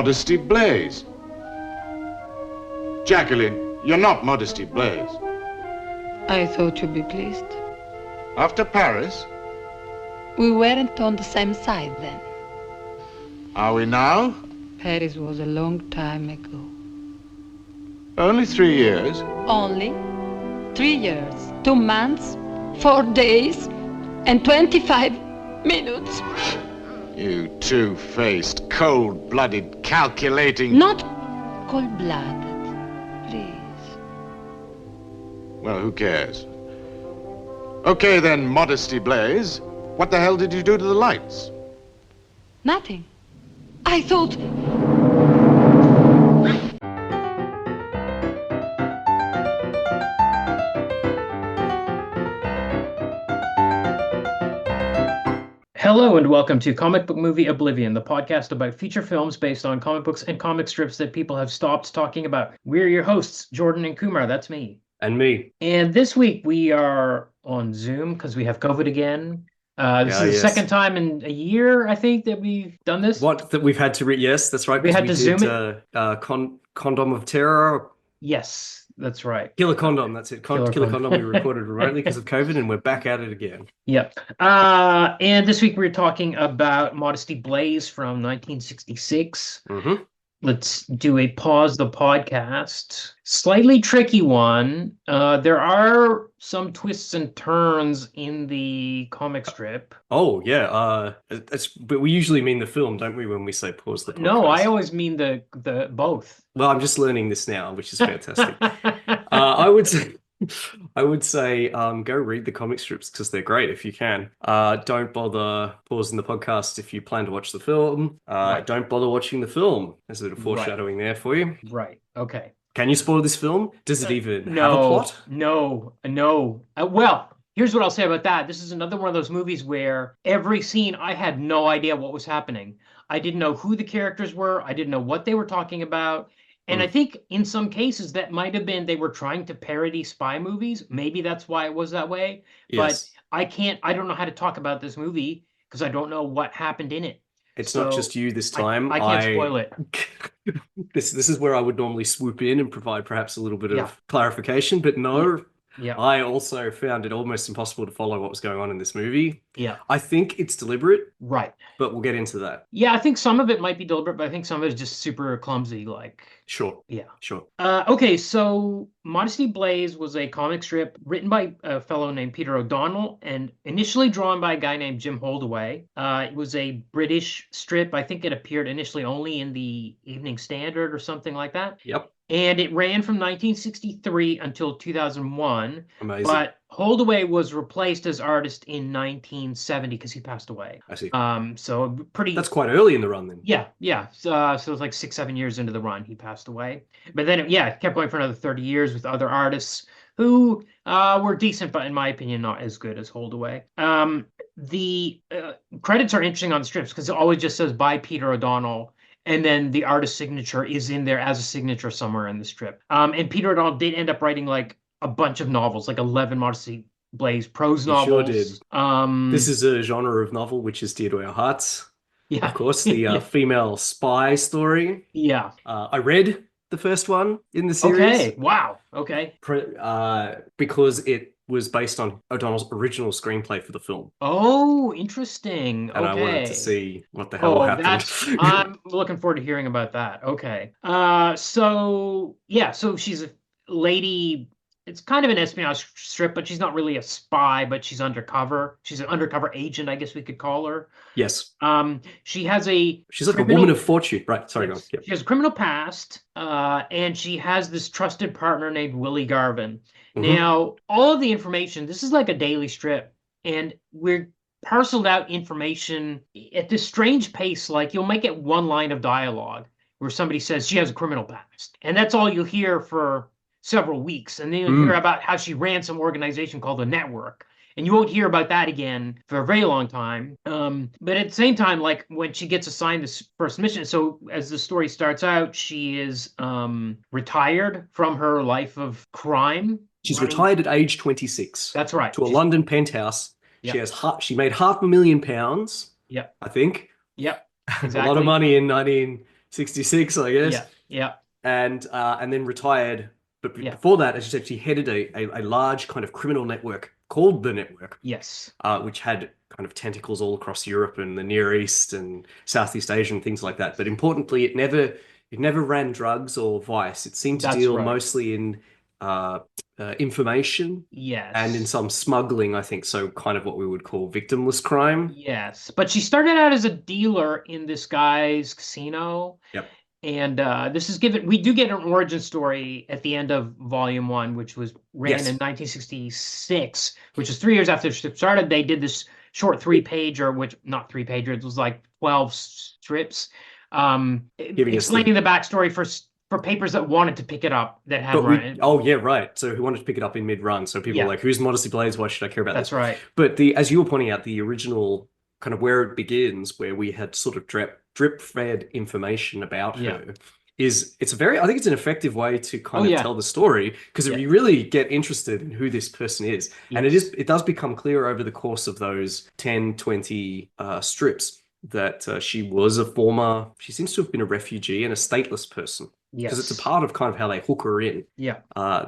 Modesty Blaise. Jacqueline, you're not Modesty Blaise. I thought you'd be pleased. After Paris? We weren't on the same side then. Are we now? Paris was a long time ago. Only 3 years. Only 3 years, 2 months, 4 days, and 25 minutes. You two-faced, cold-blooded, calculating... Not cold-blooded, please. Well, who cares? Okay, then, Modesty Blaise. What the hell did you do to the lights? Nothing. I thought... Hello and welcome to Comic Book Movie Oblivion, the podcast about feature films based on comic books and comic strips that people have stopped talking about. We're your hosts, Jordan and Kumar, that's me. And me. And this week we are on Zoom because we have COVID again. This is the second time in a year, I think, that we've done this. What, that we've had to yes, that's right. We had to Zoom it. Condom of Terror. Yes, that's right. Killer Condom, that's it. Killer Condom we recorded remotely because of COVID, and we're back at it again. Yep. And this week we're talking about Modesty Blaise from 1966. Mm-hmm. Let's do a pause the podcast. Slightly tricky one. There are some twists and turns in the comic strip. Oh, yeah. But we usually mean the film, don't we, when we say pause the podcast? No, I always mean the both. Well, I'm just learning this now, which is fantastic. I would say go read the comic strips because they're great if you can. Don't bother pausing the podcast if you plan to watch the film. Right. Don't bother watching the film. There's a bit of foreshadowing there for you. Right. Okay. Can you spoil this film? Does it even No, have a plot? No. Well, here's what I'll say about that. This is another one of those movies where every scene I had no idea what was happening. I didn't know who the characters were. I didn't know what they were talking about. And I think in some cases that might have been they were trying to parody spy movies. Maybe that's why it was that way. Yes. But I don't know how to talk about this movie because I don't know what happened in it. It's not just you this time. I can't spoil it. This is where I would normally swoop in and provide perhaps a little bit of clarification, but no. Yeah. I also found it almost impossible to follow what was going on in this movie. Yeah. I think it's deliberate. Right. But we'll get into that. Yeah, I think some of it might be deliberate, but I think some of it is just super clumsy, like... Sure. Yeah. Sure. Okay, so Modesty Blaise was a comic strip written by a fellow named Peter O'Donnell and initially drawn by a guy named Jim Holdaway. It was a British strip. I think it appeared initially only in the Evening Standard or something like that. Yep. And it ran from 1963 until 2001. Amazing. But Holdaway was replaced as artist in 1970 because he passed away. I see. So pretty... That's quite early in the run then. Yeah. So it was like 6-7 years into the run, he passed away. But then, it kept going for another 30 years with other artists who were decent, but in my opinion, not as good as Holdaway. The credits are interesting on the strips because it always just says by Peter O'Donnell. And then the artist signature is in there as a signature somewhere in the strip. And Peter O'Donnell did end up writing like a bunch of novels, like 11 Modesty Blaise prose novels. Sure did. This is a genre of novel which is dear to our hearts. Yeah. Of course, the female spy story. Yeah. I read the first one in the series. Okay. Wow. Okay. Because it was based on O'Donnell's original screenplay for the film. Oh, interesting. And I wanted to see what the hell happened. I'm looking forward to hearing about that. Okay. So she's a lady. It's kind of an espionage strip, but she's not really a spy, but she's undercover. She's an undercover agent, I guess we could call her. Yes. She's like a woman of fortune. Right. Sorry, go on. Yep. She has a criminal past, and she has this trusted partner named Willie Garvin. Mm-hmm. Now, all of the information, this is like a daily strip, and we're parceled out information at this strange pace. Like you'll might get one line of dialogue where somebody says she has a criminal past, and that's all you'll hear for several weeks. And then you'll hear about how she ran some organization called the Network. And you won't hear about that again for a very long time. But at the same time, like when she gets assigned this first mission, so as the story starts out, she is retired from her life of crime. She's retired at age 26. That's right. To a London penthouse. Yep. She made £500,000. Yep. I think. Yep. Exactly. A lot of money in 19 66, I guess. Yeah, yeah, And then retired. But yeah, before that, as you said, she headed a large kind of criminal network called the Network, yes, which had kind of tentacles all across Europe and the Near East and Southeast Asia and things like that. But importantly, it never ran drugs or vice. It seemed to that's deal right. mostly in information and in Yes. some smuggling, I think. So kind of what we would call victimless crime. Yes, but she started out as a dealer in this guy's casino, Yep. and this is given. We do get an origin story at the end of Volume One, which was ran in Yes. 1966, which is 3 years after the ship started. They did this short 3-pager, which not 3-pager, it was like 12 strips, Giving us explaining the backstory for papers that wanted to pick it up that had run. oh yeah, right. So who wanted to pick it up in mid-run? So people Yeah. were like, who's Modesty Blaise? Why should I care about That's this? right. But as you were pointing out, the original kind of where it begins, where we had sort of drip-fed information about her, I think it's an effective way to kind of tell the story, because if you really get interested in who this person is, and it does become clear over the course of those 10, 20 strips that she seems to have been a refugee and a stateless person. Because it's a part of kind of how they hook her in. Yeah.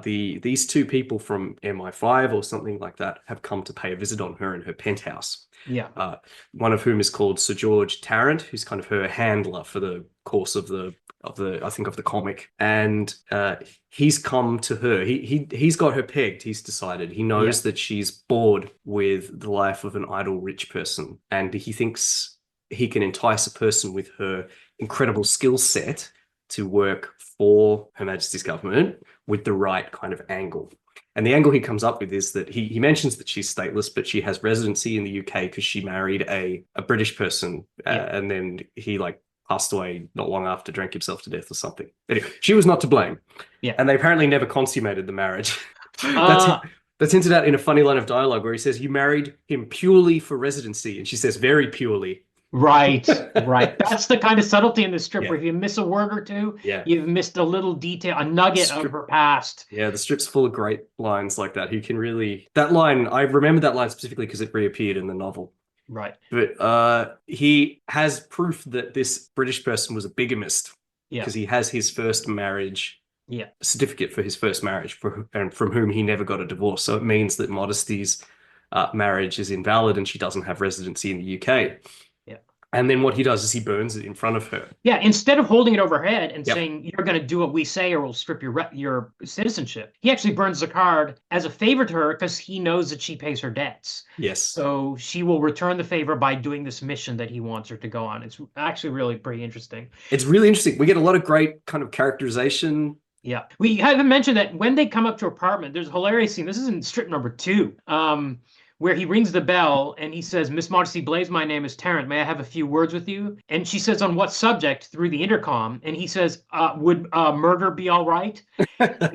These two people from MI5 or something like that have come to pay a visit on her in her penthouse. Yeah. One of whom is called Sir George Tarrant, who's kind of her handler for the course of the comic. And he's come to her. He's got her pegged. He's decided. He knows that she's bored with the life of an idle rich person, and he thinks he can entice a person with her incredible skill set to work for Her Majesty's government with the right kind of angle. And the angle he comes up with is that he mentions that she's stateless, but she has residency in the UK because she married a British person, and then he passed away not long after, drank himself to death or something. Anyway, she was not to blame. Yeah. And they apparently never consummated the marriage. That's hinted out in a funny line of dialogue where he says, "You married him purely for residency," and she says, "Very purely." Right, right. That's the kind of subtlety in the strip where if you miss a word or two, you've missed a little detail, a nugget of her past. Yeah, the strip's full of great lines like that. That line, I remember that line specifically because it reappeared in the novel. Right. But he has proof that this British person was a bigamist because he has his first marriage certificate for his first marriage, and from whom he never got a divorce. So it means that Modesty's marriage is invalid and she doesn't have residency in the UK. And then what he does is he burns it in front of her. Yeah, instead of holding it over her head and saying, you're going to do what we say or we'll strip your citizenship, he actually burns the card as a favor to her because he knows that she pays her debts. Yes. So she will return the favor by doing this mission that he wants her to go on. It's actually really pretty interesting. It's really interesting. We get a lot of great kind of characterization. Yeah. We haven't mentioned that when they come up to her apartment, there's a hilarious scene. This is in strip number 2. Where he rings the bell and he says, "Miss Modesty Blaise, my name is Terence. May I have a few words with you?" And she says, "On what subject?" through the intercom. And he says, "Would murder be all right?"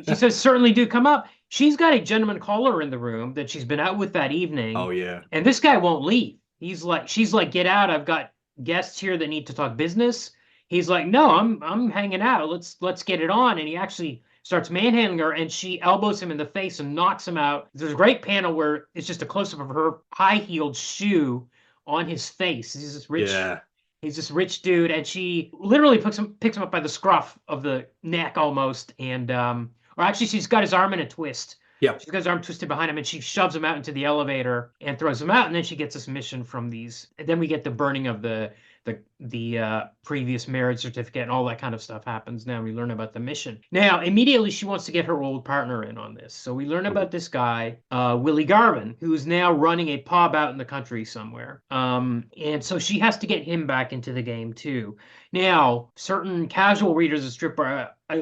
She says, "Certainly do come up." She's got a gentleman caller in the room that she's been out with that evening. Oh, yeah. And this guy won't leave. She's like, "Get out. I've got guests here that need to talk business." He's like, "No, I'm hanging out. Let's get it on." And he actually starts manhandling her, and she elbows him in the face and knocks him out. There's a great panel where it's just a close-up of her high-heeled shoe on his face. He's this rich dude, and she literally picks him up by the scruff of the neck almost, and or actually she's got his arm in a twist. Yeah. She's got his arm twisted behind him, and she shoves him out into the elevator and throws him out, and then she gets this mission from these. And then we get the burning of the previous marriage certificate and all that kind of stuff happens. Now we learn about the mission. Now, immediately she wants to get her old partner in on this. So we learn about this guy, Willie Garvin, who is now running a pub out in the country somewhere. And so she has to get him back into the game too. Now, certain casual readers of strip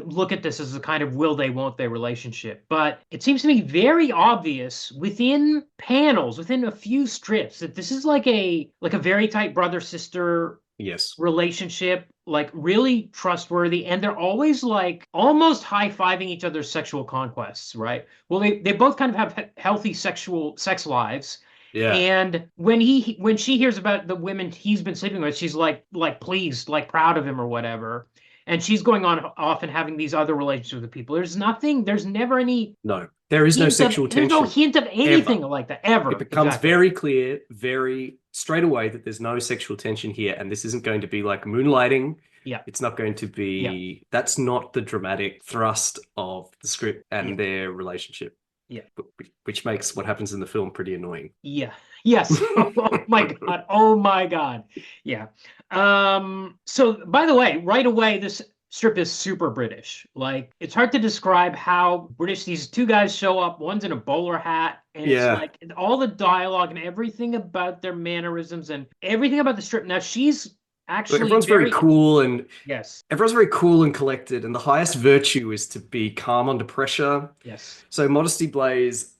look at this as a kind of will they, won't they relationship. But it seems to me very obvious within panels, within a few strips, that this is like a very tight brother-sister relationship, like really trustworthy, and they're always like almost high-fiving each other's sexual conquests, right? Well, they both kind of have healthy sex lives. Yeah. And when she hears about the women he's been sleeping with, she's like pleased, like proud of him or whatever. and she's going on off and having these other relationships with people. There's never any No, there is no sexual there's no tension. hint of anything Ever. like that ever. It becomes Exactly. very clear, very straight away that there's no sexual tension here, and this isn't going to be like moonlighting. Yeah. It's not going to be, that's not the dramatic thrust of the script and their relationship. Yeah. Which makes what happens in the film pretty annoying. Yeah. Yes. Oh my God. Oh my God. Yeah. So by the way, right away, this strip is super British. Like, it's hard to describe how British these two guys show up. One's in a bowler hat, and it's like all the dialogue and everything about their mannerisms and everything about the strip. Now she's actually everyone's very cool, and yes, everyone's very cool and collected, and the highest virtue is to be calm under pressure. Yes. So Modesty Blaise,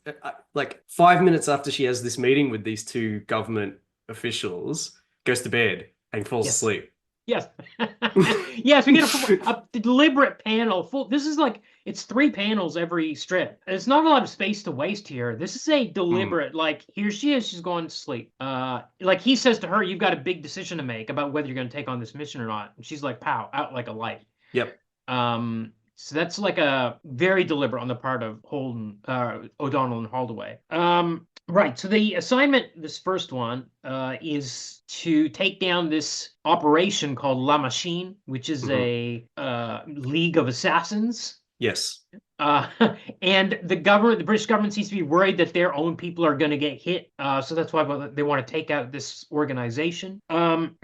like 5 minutes after she has this meeting with these two government officials, goes to bed and falls asleep. Yes. Yes, we get a deliberate panel. This is like, it's 3 panels every strip. It's not a lot of space to waste here. This is a deliberate, like, here she is, she's going to sleep. Like he says to her, you've got a big decision to make about whether you're going to take on this mission or not. And she's like, pow, out like a light. Yep. So that's like a very deliberate on the part of O'Donnell and Holdaway. Right. So the assignment, this first one, is to take down this operation called La Machine, which is a league of assassins. Yes. And the British government seems to be worried that their own people are going to get hit. So that's why they want to take out this organization.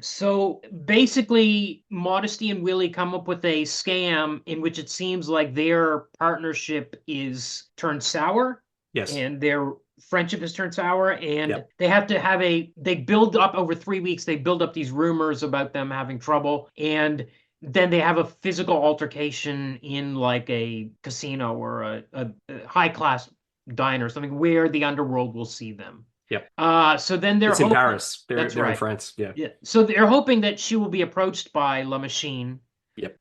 So basically, Modesty and Willie come up with a scam in which it seems like their partnership is turned sour. Yes. And their friendship has turned sour, and they have to they build up over 3 weeks. They build up these rumors about them having trouble, and then they have a physical altercation in like a casino or a high-class diner or something where the underworld will see them. Yep. So then they're in Paris. They're right. in France. Yeah. So they're hoping that she will be approached by La Machine. Yep.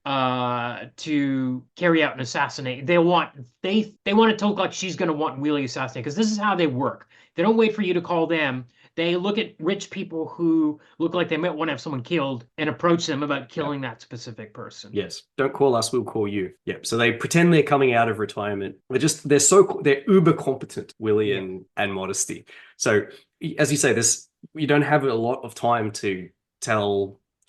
To carry out an assassination. They want it to look like she's going to want Willie assassinated, because this is how they work. They don't wait for you to call them. They look at rich people who look like they might want to have someone killed and approach them about killing that specific person. Yes. Don't call us, we'll call you. Yep. So they pretend they're coming out of retirement. They're uber competent, Willie and Modesty. So as you say, you don't have a lot of time to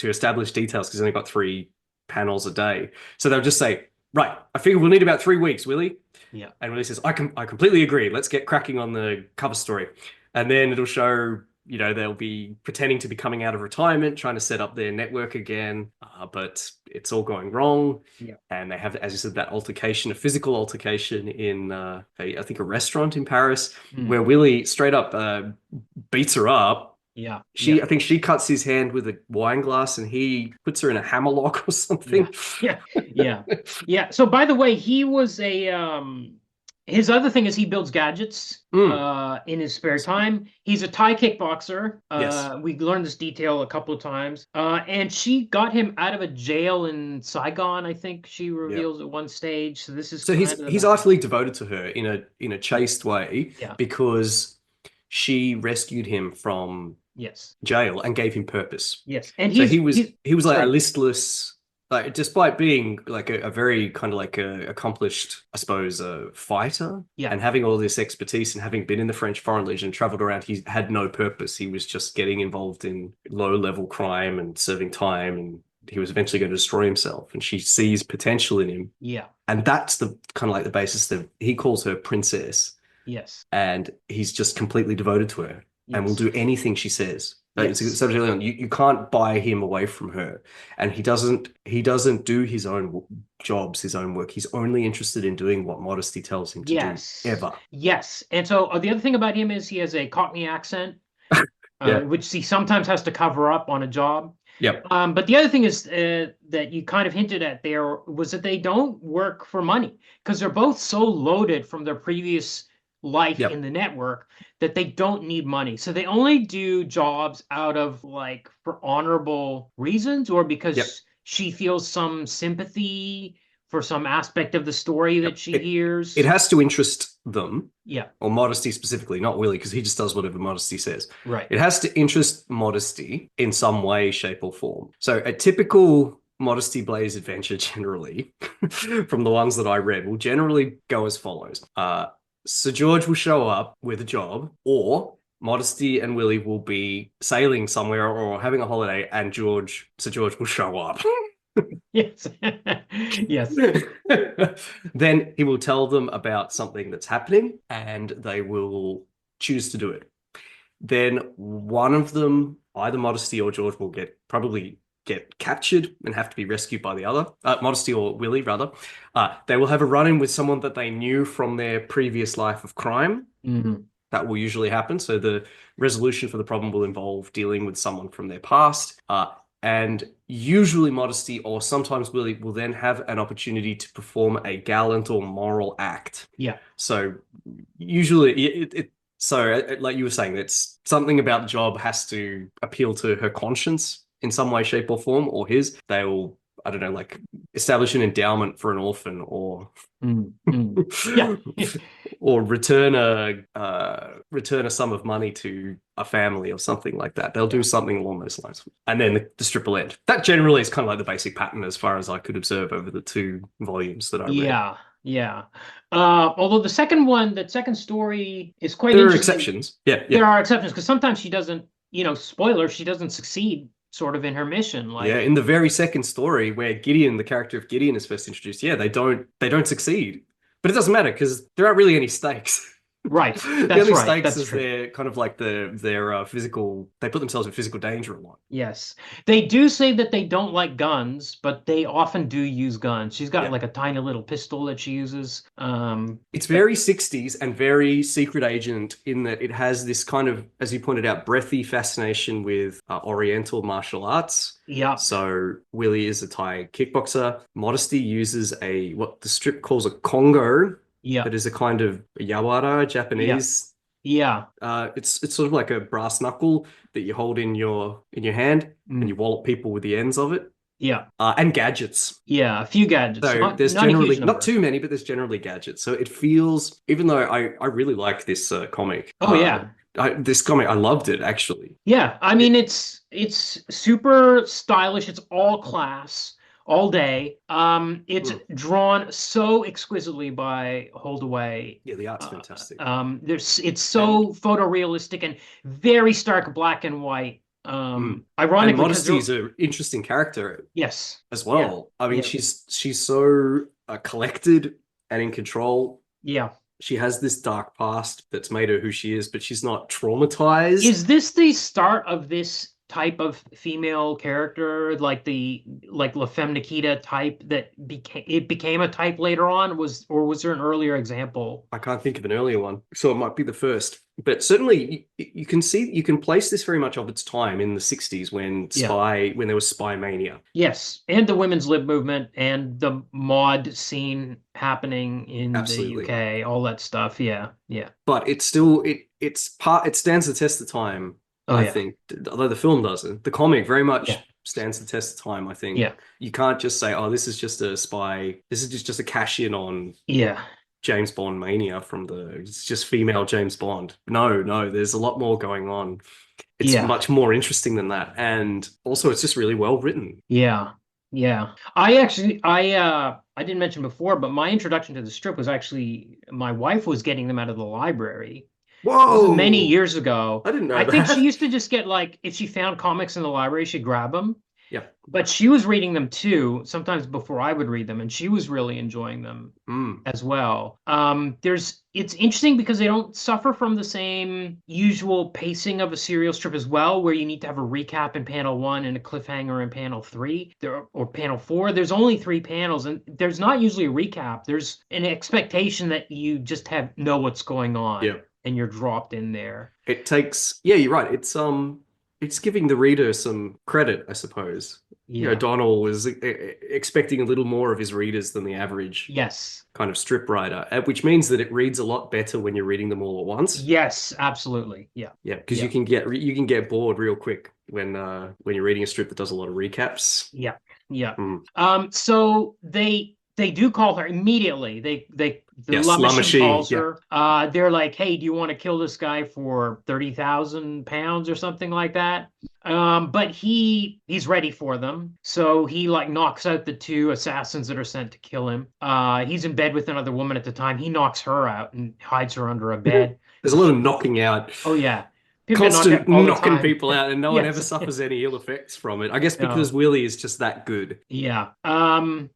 establish details, because you've only got 3 panels a day. So they'll just say, right, I figure we'll need about 3 weeks, Willie. Yeah. And Willie says, I completely agree. Let's get cracking on the cover story. And then it'll show, they'll be pretending to be coming out of retirement, trying to set up their network again, but it's all going wrong. Yeah. And they have, as you said, that altercation, a physical altercation in, I think, a restaurant in Paris, where Willie straight up beats her up. Yeah. I think she cuts his hand with a wine glass, and he puts her in a hammerlock or something. Yeah. So by the way, he was his other thing is he builds gadgets in his spare time. He's a Thai kickboxer. We learned this detail a couple of times. And she got him out of a jail in Saigon, I think she reveals at one stage. So this is he's utterly devoted to her in a chaste way, because she rescued him from jail and gave him purpose. Yes. And he was like a listless, like, despite being like a very kind of like a accomplished, I suppose, fighter, and having all this expertise and having been in the French Foreign Legion, traveled around, he had no purpose. He was just getting involved in low-level crime and serving time, and he was eventually going to destroy himself. And she sees potential in him. Yeah. And that's the kind of like the basis that he calls her princess. Yes. And he's just completely devoted to her and will do anything she says. You can't buy him away from her. And he doesn't do his own jobs, his own work. He's only interested in doing what Modesty tells him to do, ever. Yes. And so the other thing about him is he has a Cockney accent, which he sometimes has to cover up on a job. Yep. But the other thing is that you kind of hinted at there was that they don't work for money, because they're both so loaded from their previous life in the network that they don't need money. So they only do jobs out of like for honorable reasons, or because she feels some sympathy for some aspect of the story that she hears. It has to interest them. Yeah. Or Modesty specifically, not Willie, because he just does whatever Modesty says. Right. It has to interest Modesty in some way, shape, or form. So a typical Modesty Blaise adventure generally, from the ones that I read, will generally go as follows. Sir George will show up with a job, or Modesty and Willie will be sailing somewhere or having a holiday, and Sir George will show up. Yes. Yes. Then he will tell them about something that's happening, and they will choose to do it. Then one of them, either Modesty or George, will probably get captured and have to be rescued by the other. Modesty or Willie, rather. They will have a run-in with someone that they knew from their previous life of crime. Mhm. That will usually happen. So the resolution for the problem will involve dealing with someone from their past. And usually Modesty or sometimes Willie will then have an opportunity to perform a gallant or moral act. Yeah. So usually like you were saying, it's something about the job has to appeal to her conscience in some way, shape, or form, or his. They will, I don't know, like establish an endowment for an orphan, or Yeah. or return a sum of money to a family or something like that. They'll do something along those lines, and then the strip will end. That generally is kind of like the basic pattern as far as I could observe over the 2 volumes that I read. Yeah. Although the second story is quite There are interesting. exceptions. Yeah. There are exceptions because sometimes she doesn't, spoiler, she doesn't succeed sort of in her mission. Like, yeah, in the very second story where Gideon, the character of Gideon, is first introduced, they don't succeed. But it doesn't matter because there aren't really any stakes. Right. The only stakes is their kind of like their physical. They put themselves in physical danger a lot. Yes, they do say that they don't like guns, but they often do use guns. She's got like a tiny little pistol that she uses. It's very 60s and very secret agent in that it has this kind of, as you pointed out, breathy fascination with Oriental martial arts. Yeah. So Willie is a Thai kickboxer. Modesty uses what the strip calls a Congo. Yeah. That is a kind of yawara, Japanese. Yeah. It's sort of like a brass knuckle that you hold in your hand and you wallop people with the ends of it. Yeah. And gadgets. Yeah, a few gadgets. So there's generally not too many, but there's generally gadgets. So it feels, even though I really like this comic. Oh yeah. This comic, I loved it actually. Yeah, I mean it's super stylish. It's all class. All day. It's drawn so exquisitely by Holdaway. Yeah, the art's fantastic. It's so photorealistic and very stark black and white. Ironically, and Modesty is an interesting character. Yes. As well. Yeah. I mean, she's so collected and in control. Yeah. She has this dark past that's made her who she is, but she's not traumatized. Is this the start of this type of female character, like La Femme Nikita type that became a type later on? Was there an earlier example? I can't think of an earlier one, so it might be the first. But certainly you can place this very much of its time in the 60s when there was spy mania. Yes, and the women's lib movement and the mod scene happening in the UK, all that stuff. Yeah. But it's still it stands the test of time. I think, although the film doesn't, the comic very much stands the test of time. I think you can't just say, "Oh, this is just a spy. This is just a cash in on James Bond mania it's just female James Bond." No, there's a lot more going on. It's much more interesting than that, and also it's just really well written. Yeah. I didn't mention before, but my introduction to the strip was actually my wife was getting them out of the library. Whoa! Many years ago. I didn't know I that. think she used to just get, like, if she found comics in the library, she'd grab them. Yeah. But she was reading them too, sometimes before I would read them, and she was really enjoying them as well. It's interesting because they don't suffer from the same usual pacing of a serial strip as well, where you need to have a recap in panel 1 and a cliffhanger in panel 3 or panel 4. There's only 3 panels, and there's not usually a recap. There's an expectation that you just know what's going on. Yeah. And you're dropped in there. It takes, you're right. It's giving the reader some credit, I suppose. Yeah. Donnell was expecting a little more of his readers than the average kind of strip writer, which means that it reads a lot better when you're reading them all at once. Yes, absolutely. Yeah. Yeah, because you can get bored real quick when you're reading a strip that does a lot of recaps. Yeah. So they do call her immediately. The Slum Machine calls her. They're like, "Hey, do you want to kill this guy for £30,000 or something like that?" But he's ready for them. So he like knocks out the two assassins that are sent to kill him. He's in bed with another woman at the time. He knocks her out and hides her under a bed. There's a lot of knocking out. Oh yeah. People get knocked Constant out all the knocking time. people out, and no one ever Yes. suffers any ill effects from it. I guess No. because Willie is just that good. Yeah. But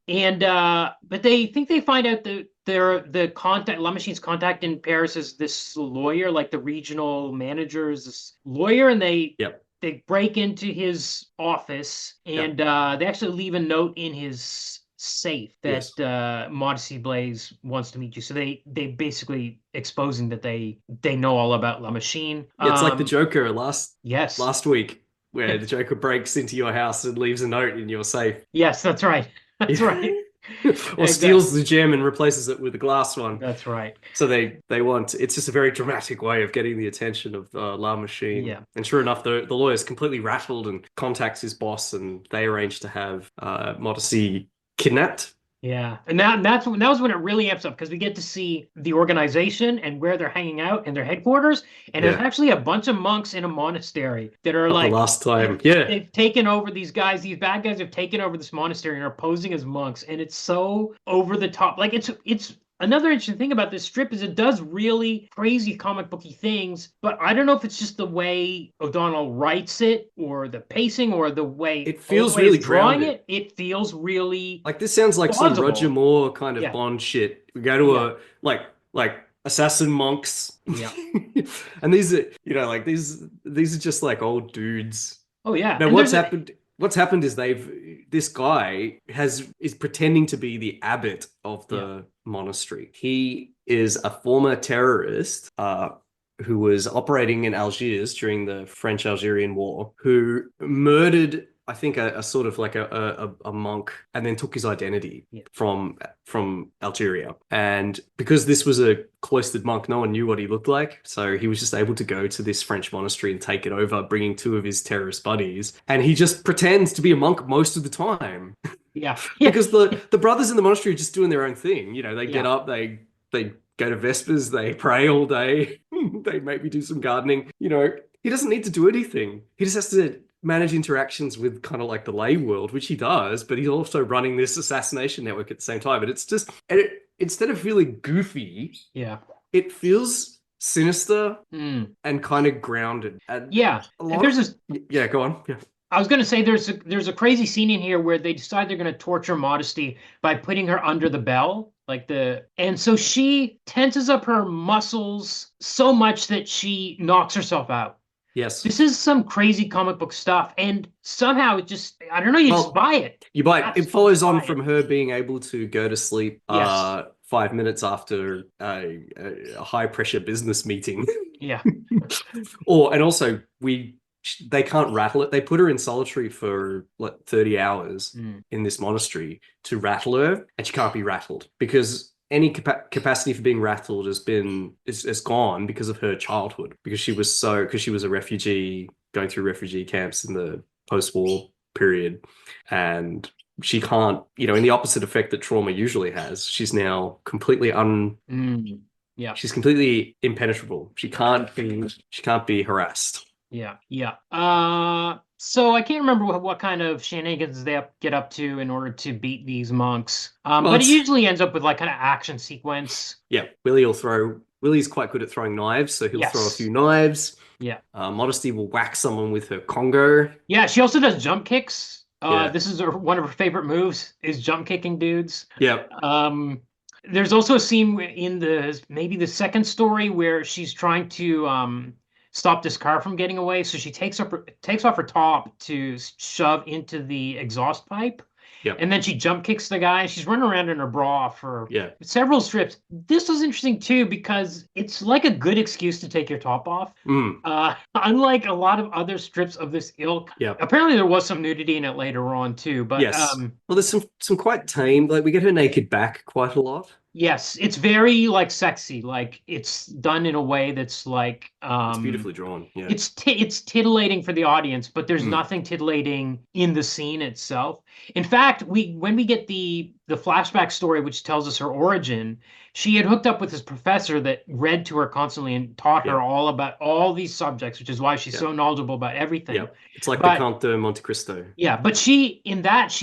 they think they find out that the contact La Machine's contact in Paris is this lawyer, like the regional manager is this lawyer, and they Yep. they break into his office and they actually leave a note in his safe that Yes. Modesty Blaise wants to meet you. So they basically exposing that they know all about La Machine. Yeah, it's like the Joker Yes. last week, where the Joker breaks into your house and leaves a note in your safe. Yes, that's right. That's right. Or steals the gem and replaces it with a glass one. That's right. So they want, it's just a very dramatic way of getting the attention of La Machine. Yeah. And sure enough, the lawyer's completely rattled and contacts his boss, and they arrange to have Modesty kidnapped. Yeah, and that was when it really amps up, because we get to see the organization and where they're hanging out and their headquarters, and there's actually a bunch of monks in a monastery that are like the last time. Yeah. They've taken over these guys. These bad guys have taken over this monastery and are posing as monks, and it's so over the top. Like it's another interesting thing about this strip is it does really crazy comic booky things, but I don't know if it's just the way O'Donnell writes it or the pacing or the way it feels really really drawing grounded. it. It feels really like this sounds like plausible. some Roger Moore kind of Bond shit. We go to a like assassin monks. Yeah. And these are like these are just like old dudes. Oh yeah. Now And what's happened is this guy is pretending to be the abbot of the monastery. He is a former terrorist who was operating in Algiers during the French-Algerian War, who murdered, I think, a sort of like a monk, and then took his identity from Algeria. And because this was a cloistered monk, no one knew what he looked like. So he was just able to go to this French monastery and take it over, bringing two of his terrorist buddies. And he just pretends to be a monk most of the time. Yeah. Because the brothers in the monastery are just doing their own thing. They get up, they go to Vespers, they pray all day, they maybe do some gardening. He doesn't need to do anything. He just has to manage interactions with kind of like the lay world, which he does, but he's also running this assassination network at the same time. But it's just, instead of feeling goofy, it feels sinister and kind of grounded. And go on. Yeah. I was going to say there's a crazy scene in here where they decide they're going to torture Modesty by putting her under the bell, and so she tenses up her muscles so much that she knocks herself out. Yes. This is some crazy comic book stuff, and somehow it just, I don't know, just buy it. You buy it. It follows on from her being able to go to sleep 5 minutes after a high pressure business meeting. Yeah. And also they can't rattle it. They put her in solitary for 30 hours in this monastery to rattle her, and she can't be rattled because any capacity for being rattled is gone because of her childhood, because she was a refugee going through refugee camps in the post-war period, and she can't, in the opposite effect that trauma usually has, she's now completely she's completely impenetrable. She can't be harassed. Yeah. So I can't remember what kind of shenanigans they get up to in order to beat these monks. But it usually ends up with like kind of action sequence. Yeah, Willie's quite good at throwing knives, so he'll throw a few knives. Yeah. Modesty will whack someone with her Congo. Yeah, she also does jump kicks. This is one of her favorite moves, is jump kicking dudes. Yeah. There's also a scene in maybe the second story where she's trying to stop this car from getting away. So she takes off her top to shove into the exhaust pipe. Yep. And then she jump kicks the guy. She's running around in her bra for several strips. This was interesting too because it's like a good excuse to take your top off. Unlike a lot of other strips of this ilk. Apparently there was some nudity in it later on too. But well, there's some quite tame. Like we get her naked back quite a lot. Yes, it's very like sexy. Like it's done in a way that's like it's beautifully drawn. Yeah, it's titillating for the audience, but there's nothing titillating in the scene itself. In fact, when we get the flashback story, which tells us her origin, she had hooked up with this professor that read to her constantly and taught her Yeah. all about all these subjects, which is why she's Yeah. so knowledgeable about everything. Yeah, it's like the But Count de Monte Cristo yeah, but she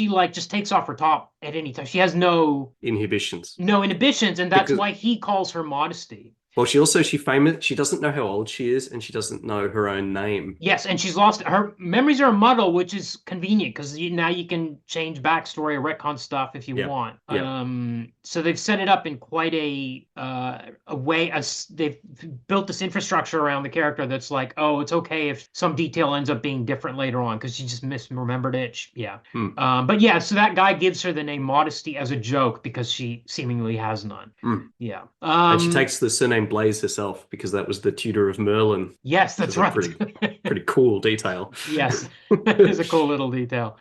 like just takes off her top at any time. She has no inhibitions. inhibitions, and that's Because why he calls her Modesty. well, she's famous. She doesn't know how old she is, and she doesn't know her own name. Yes, and she's lost her memories are a muddle, which is convenient because now you can change backstory or retcon stuff if you Yep. want. Yep. So they've set it up in quite a way. They've built this infrastructure around the character that's like, oh, it's okay if some detail ends up being different later on because she just misremembered it. Yeah. But yeah, so that guy gives her the name Modesty as a joke because she seemingly has none. Yeah. And she takes the surname Blaise herself because that was the tutor of Merlin. Yes, that's right. Pretty cool detail. Yes, it is a cool little detail.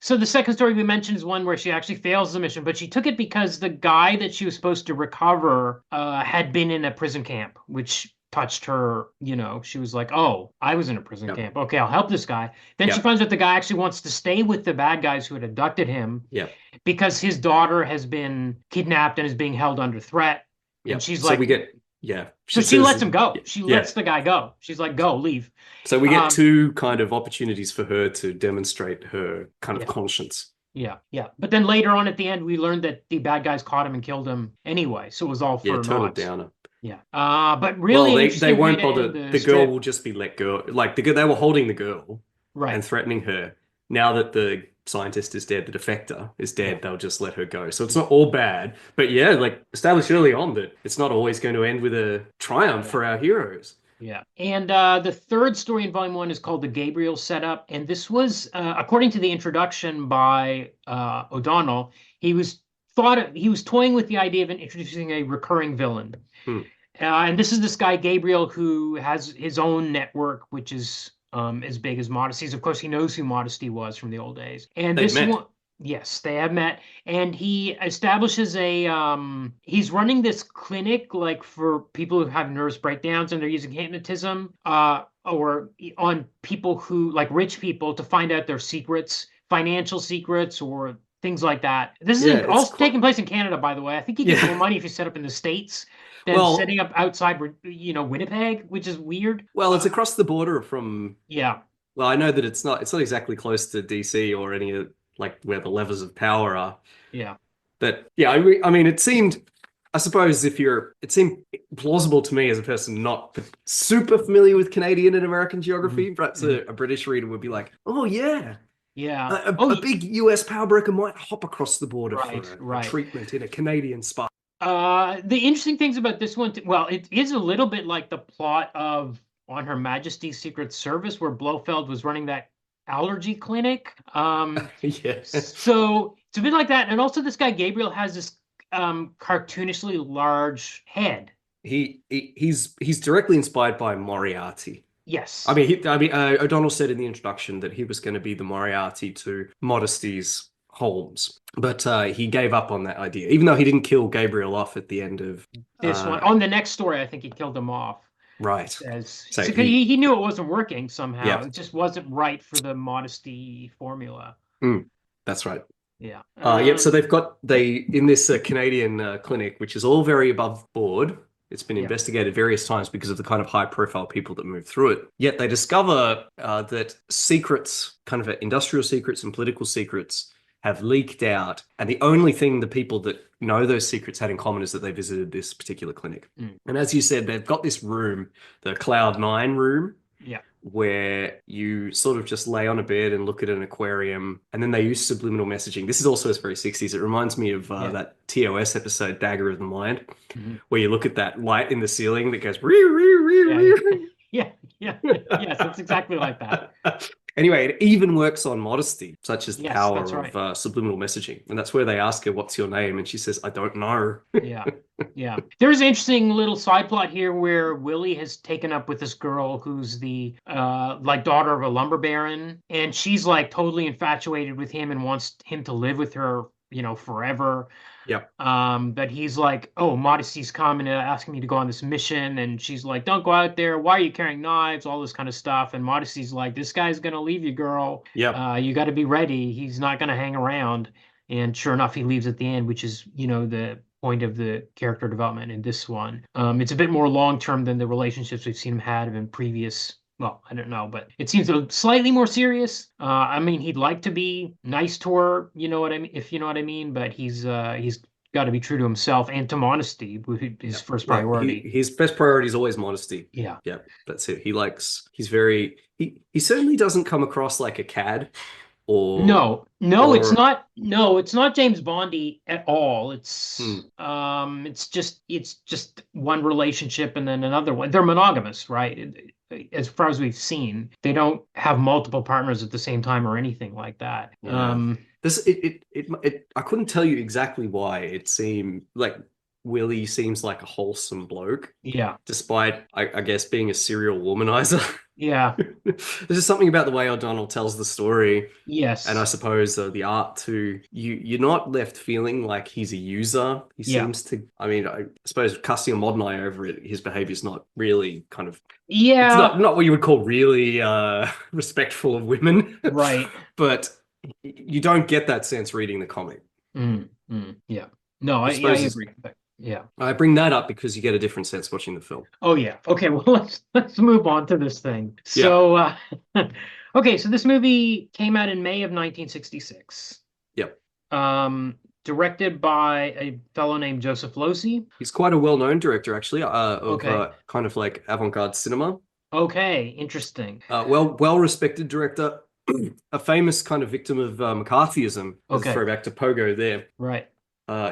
So the second story we mentioned is one where she actually fails the mission, but she took it because the guy that she was supposed to recover had been in a prison camp, which touched her. She was like, oh, I was in a prison camp. Okay, I'll help this guy. Then she finds out the guy actually wants to stay with the bad guys who had abducted him because his daughter has been kidnapped and is being held under threat. And she's like, so she lets him go. She lets the guy go. She's like, go, leave. So we get two kind of opportunities for her to demonstrate her kind of conscience. Yeah. But then later on at the end, we learned that the bad guys caught him and killed him anyway. So it was all for total naught. downer. Yeah. But really, they won't bother. The girl will just be let go. Like they were holding the girl and threatening her. Now that the scientist is dead, the defector is dead, they'll just let her go. So it's not all bad. But yeah, like established early on that it's not always going to end with a triumph for our heroes. Yeah. And the third story in Volume 1 is called The Gabriel Setup. And this was, according to the introduction by O'Donnell, he was toying with the idea of introducing a recurring villain. And this is this guy, Gabriel, who has his own network, which is as big as Modesty's. Of course, he knows who Modesty was from the old days. And yes, they have met. And he establishes he's running this clinic like for people who have nervous breakdowns, and they're using hypnotism or on people who, like rich people, to find out their secrets, financial secrets or things like that. This is all taking place in Canada, by the way. I think you get more money if you set up in the States than setting up outside, Winnipeg, which is weird. Well, it's across the border from. Yeah. Well, I know that it's not exactly close to DC or any of like where the levers of power are. Yeah. But yeah, I mean, it seemed. I suppose it seemed plausible to me as a person not super familiar with Canadian and American geography. Perhaps a British reader would be like, "Oh yeah." Yeah, a big US power broker might hop across the border for a treatment in a Canadian spa. The interesting things about this one, it is a little bit like the plot of On Her Majesty's Secret Service, where Blofeld was running that allergy clinic. So it's a bit like that, and also this guy Gabriel has this cartoonishly large head. He's directly inspired by Moriarty. Yes. I mean, O'Donnell said in the introduction that he was going to be the Moriarty to Modesty's Holmes, but he gave up on that idea, even though he didn't kill Gabriel off at the end of this one. On the next story, I think he killed him off. Right. So he knew it wasn't working somehow. Yeah. It just wasn't right for the Modesty formula. That's right. Yeah. So in this Canadian clinic, which is all very above board. It's been investigated various times because of the kind of high-profile people that move through it. Yet they discover that secrets, kind of industrial secrets and political secrets, have leaked out. And the only thing the people that know those secrets had in common is that they visited this particular clinic. And as you said, they've got this room, the Cloud 9 room, where you sort of just lay on a bed and look at an aquarium, and then they use subliminal messaging. This is also very 60s. It reminds me of that TOS episode, Dagger of the Mind, where you look at that light in the ceiling that goes, yes, it's exactly like that. Anyway, it even works on Modesty, such as the power of subliminal messaging. And that's where they ask her, what's your name? And she says, I don't know. Yeah. There's an interesting little side plot here where Willie has taken up with this girl who's the daughter of a lumber baron. And she's like totally infatuated with him and wants him to live with her forever. Yep. But he's like, oh, Modesty's coming and asking me to go on this mission, and she's like, don't go out there. Why are you carrying knives? All this kind of stuff. And Modesty's like, this guy's gonna leave you, girl. Yep. You got to be ready. He's not gonna hang around. And sure enough, he leaves at the end, which is, the point of the character development in this one. It's a bit more long term than the relationships we've seen him have in previous. Well, I don't know, but it seems slightly more serious. I mean, he'd like to be nice to her, you know what I mean, if you know what I mean, but he's got to be true to himself and to modesty, his first priority. His best priority is always modesty. Yeah. Yeah, that's it. He certainly doesn't come across like a cad or it's not. No, it's not James Bondy at all. It's just one relationship and then another one. They're monogamous, right? As far as we've seen, they don't have multiple partners at the same time or anything like that. Yeah. I couldn't tell you exactly why it seemed like Willie seems like a wholesome bloke. Yeah. Despite, I guess, being a serial womanizer. Yeah. There's just something about the way O'Donnell tells the story. Yes. And I suppose the art too. You're not left feeling like he's a user. He seems to. I mean, I suppose casting a modern eye over it, his behavior's not really kind of. Yeah. It's not what you would call really respectful of women. Right. But you don't get that sense reading the comic. Yeah. No, I agree. Yeah. I bring that up because you get a different sense watching the film. Oh yeah. Okay, well let's move on to this thing. So okay, so this movie came out in May of 1966. Yep. Directed by a fellow named Joseph Losey. He's quite a well-known director actually, of kind of like avant-garde cinema. Okay, interesting. Well-respected director, a famous kind of victim of McCarthyism. Let's throw back to Pogo there. Right.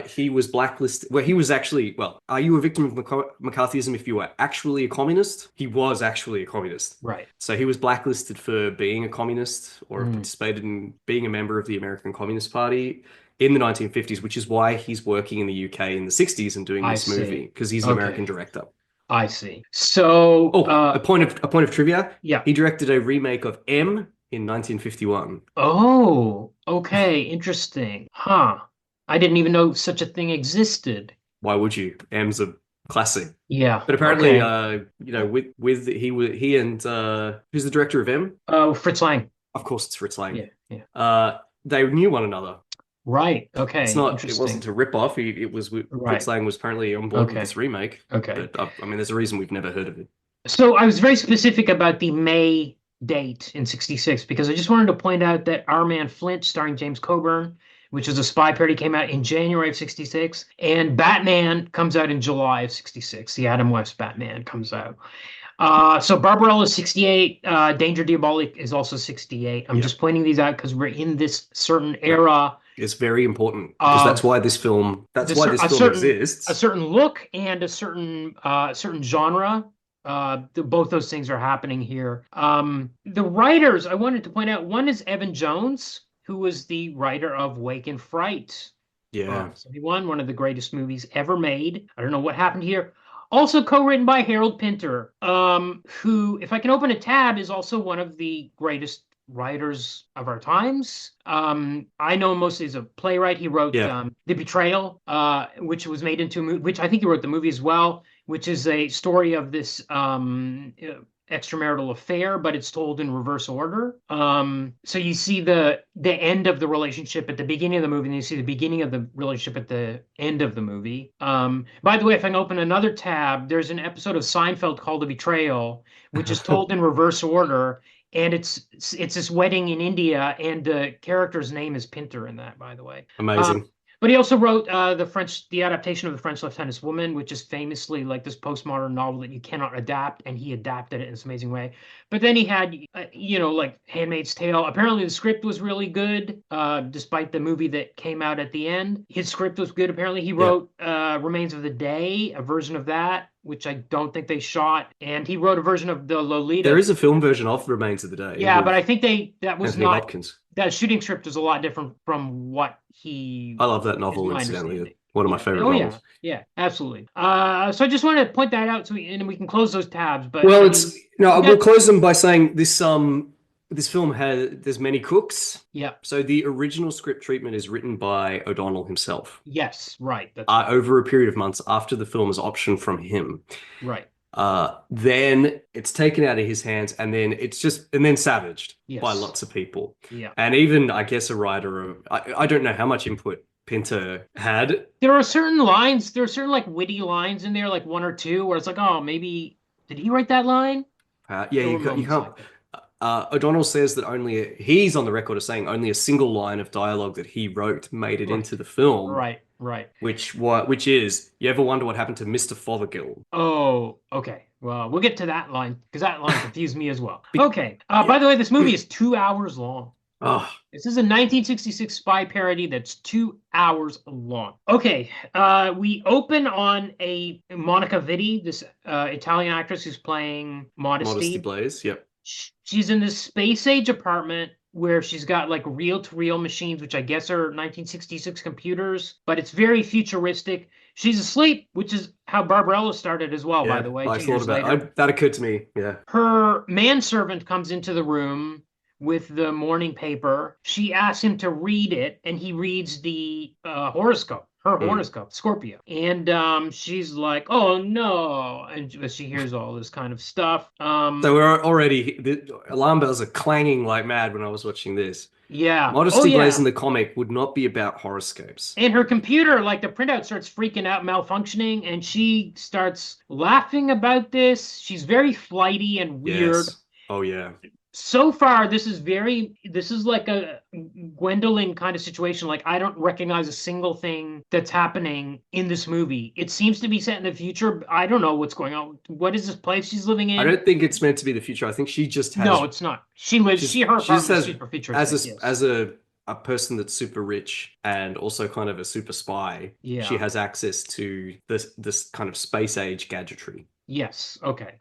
He was blacklisted. Well, he was actually. Well, are you a victim of McCarthyism if you were actually a communist? He was actually a communist. Right. So he was blacklisted for being a communist or participated in being a member of the American Communist Party in the 1950s, which is why he's working in the UK in the 60s and doing this movie because he's an American director. I see. So, a point of trivia. Yeah. He directed a remake of M in 1951. Oh, okay, interesting. Huh. I didn't even know such a thing existed. Why would you? M's a classic. Yeah. But apparently, he and who's the director of M? Fritz Lang. Of course, it's Fritz Lang. Yeah. They knew one another. Right. Okay. It wasn't a rip off. Fritz Lang was apparently on board with this remake. Okay. But I mean, there's a reason we've never heard of it. So I was very specific about the May date in 66 because I just wanted to point out that Our Man Flint, starring James Coburn, which is a spy parody, came out in January of 66, and Batman comes out in July of 66. The Adam West Batman comes out. So Barbarella is 68. Danger Diabolique is also 68. I'm just pointing these out because we're in this certain era. It's very important because that's why this film exists. A certain look and a certain genre. Both those things are happening here. The writers, I wanted to point out, one is Evan Jones, who was the writer of Wake and Fright. Yeah. 71, one of the greatest movies ever made. I don't know what happened here. Also co-written by Harold Pinter, who, if I can open a tab, is also one of the greatest writers of our times. I know him mostly as a playwright. He wrote The Betrayal, which was made into a movie, which I think he wrote the movie as well, which is a story of this extramarital affair, but it's told in reverse order. So you see the end of the relationship at the beginning of the movie, and you see the beginning of the relationship at the end of the movie. By the way, if I can open another tab, there's an episode of Seinfeld called The Betrayal, which is told in reverse order, and it's this wedding in India, and the character's name is Pinter in that, by the way. Amazing. But he also wrote the adaptation of The French Lieutenant's Woman, which is famously like this postmodern novel that you cannot adapt, and he adapted it in this amazing way. But then he had, like Handmaid's Tale. Apparently the script was really good, despite the movie that came out at the end. His script was good. Apparently he wrote Remains of the Day, a version of that, which I don't think they shot. And he wrote a version of the Lolita. There is a film version of Remains of the Day. Yeah, but I think that was Anthony not... Hopkins. That shooting script is a lot different from what he... I love that novel, incidentally. One of my favorite novels. Yeah, absolutely. So I just wanted to point that out, and we can close those tabs. But we'll close them by saying this. this film there's many cooks. Yeah. So the original script treatment is written by O'Donnell himself. Yes, right. That's right. Over a period of months after the film is optioned from him. Right. Then it's taken out of his hands, and then savaged by lots of people. Yeah. And even, I guess, a writer I don't know how much input Pinter had. There are certain lines, like witty lines in there, like one or two, where it's like, oh, maybe did he write that line? You can't. O'Donnell says that he's on the record as saying only a single line of dialogue that he wrote made it into the film. Right. Which is, you ever wonder what happened to Mr. Fothergill? Oh, okay. Well, we'll get to that line, because that line confused me as well. Okay. By the way, this movie is 2 hours long. Oh. This is a 1966 spy parody that's 2 hours long. Okay, we open on a Monica Vitti, this Italian actress who's playing Modesty Blaise, yep. She's in this space age apartment where she's got like reel-to-reel machines, which I guess are 1966 computers, but it's very futuristic. She's asleep, which is how Barbarella started as well, by the way. I thought about it. That occurred to me, yeah. Her manservant comes into the room with the morning paper. She asks him to read it, and he reads the horoscope. Her horoscope, Scorpio. And she's like, oh no. And she hears all this kind of stuff. So we're already, the alarm bells are clanging like mad when I was watching this. Yeah. Modesty Blaise in the comic would not be about horoscopes. And her computer, like the printout starts freaking out, malfunctioning, and she starts laughing about this. She's very flighty and weird. Yes. Oh yeah. So far, this is like a Gwendolyn kind of situation. Like, I don't recognize a single thing that's happening in this movie. It seems to be set in the future. I don't know what's going on. What is this place she's living in? I don't think it's meant to be the future. I think she just has... No, it's not. Her apartment is super futuristic. As a person that's super rich and also kind of a super spy, she has access to this kind of space age gadgetry. Yes. Okay.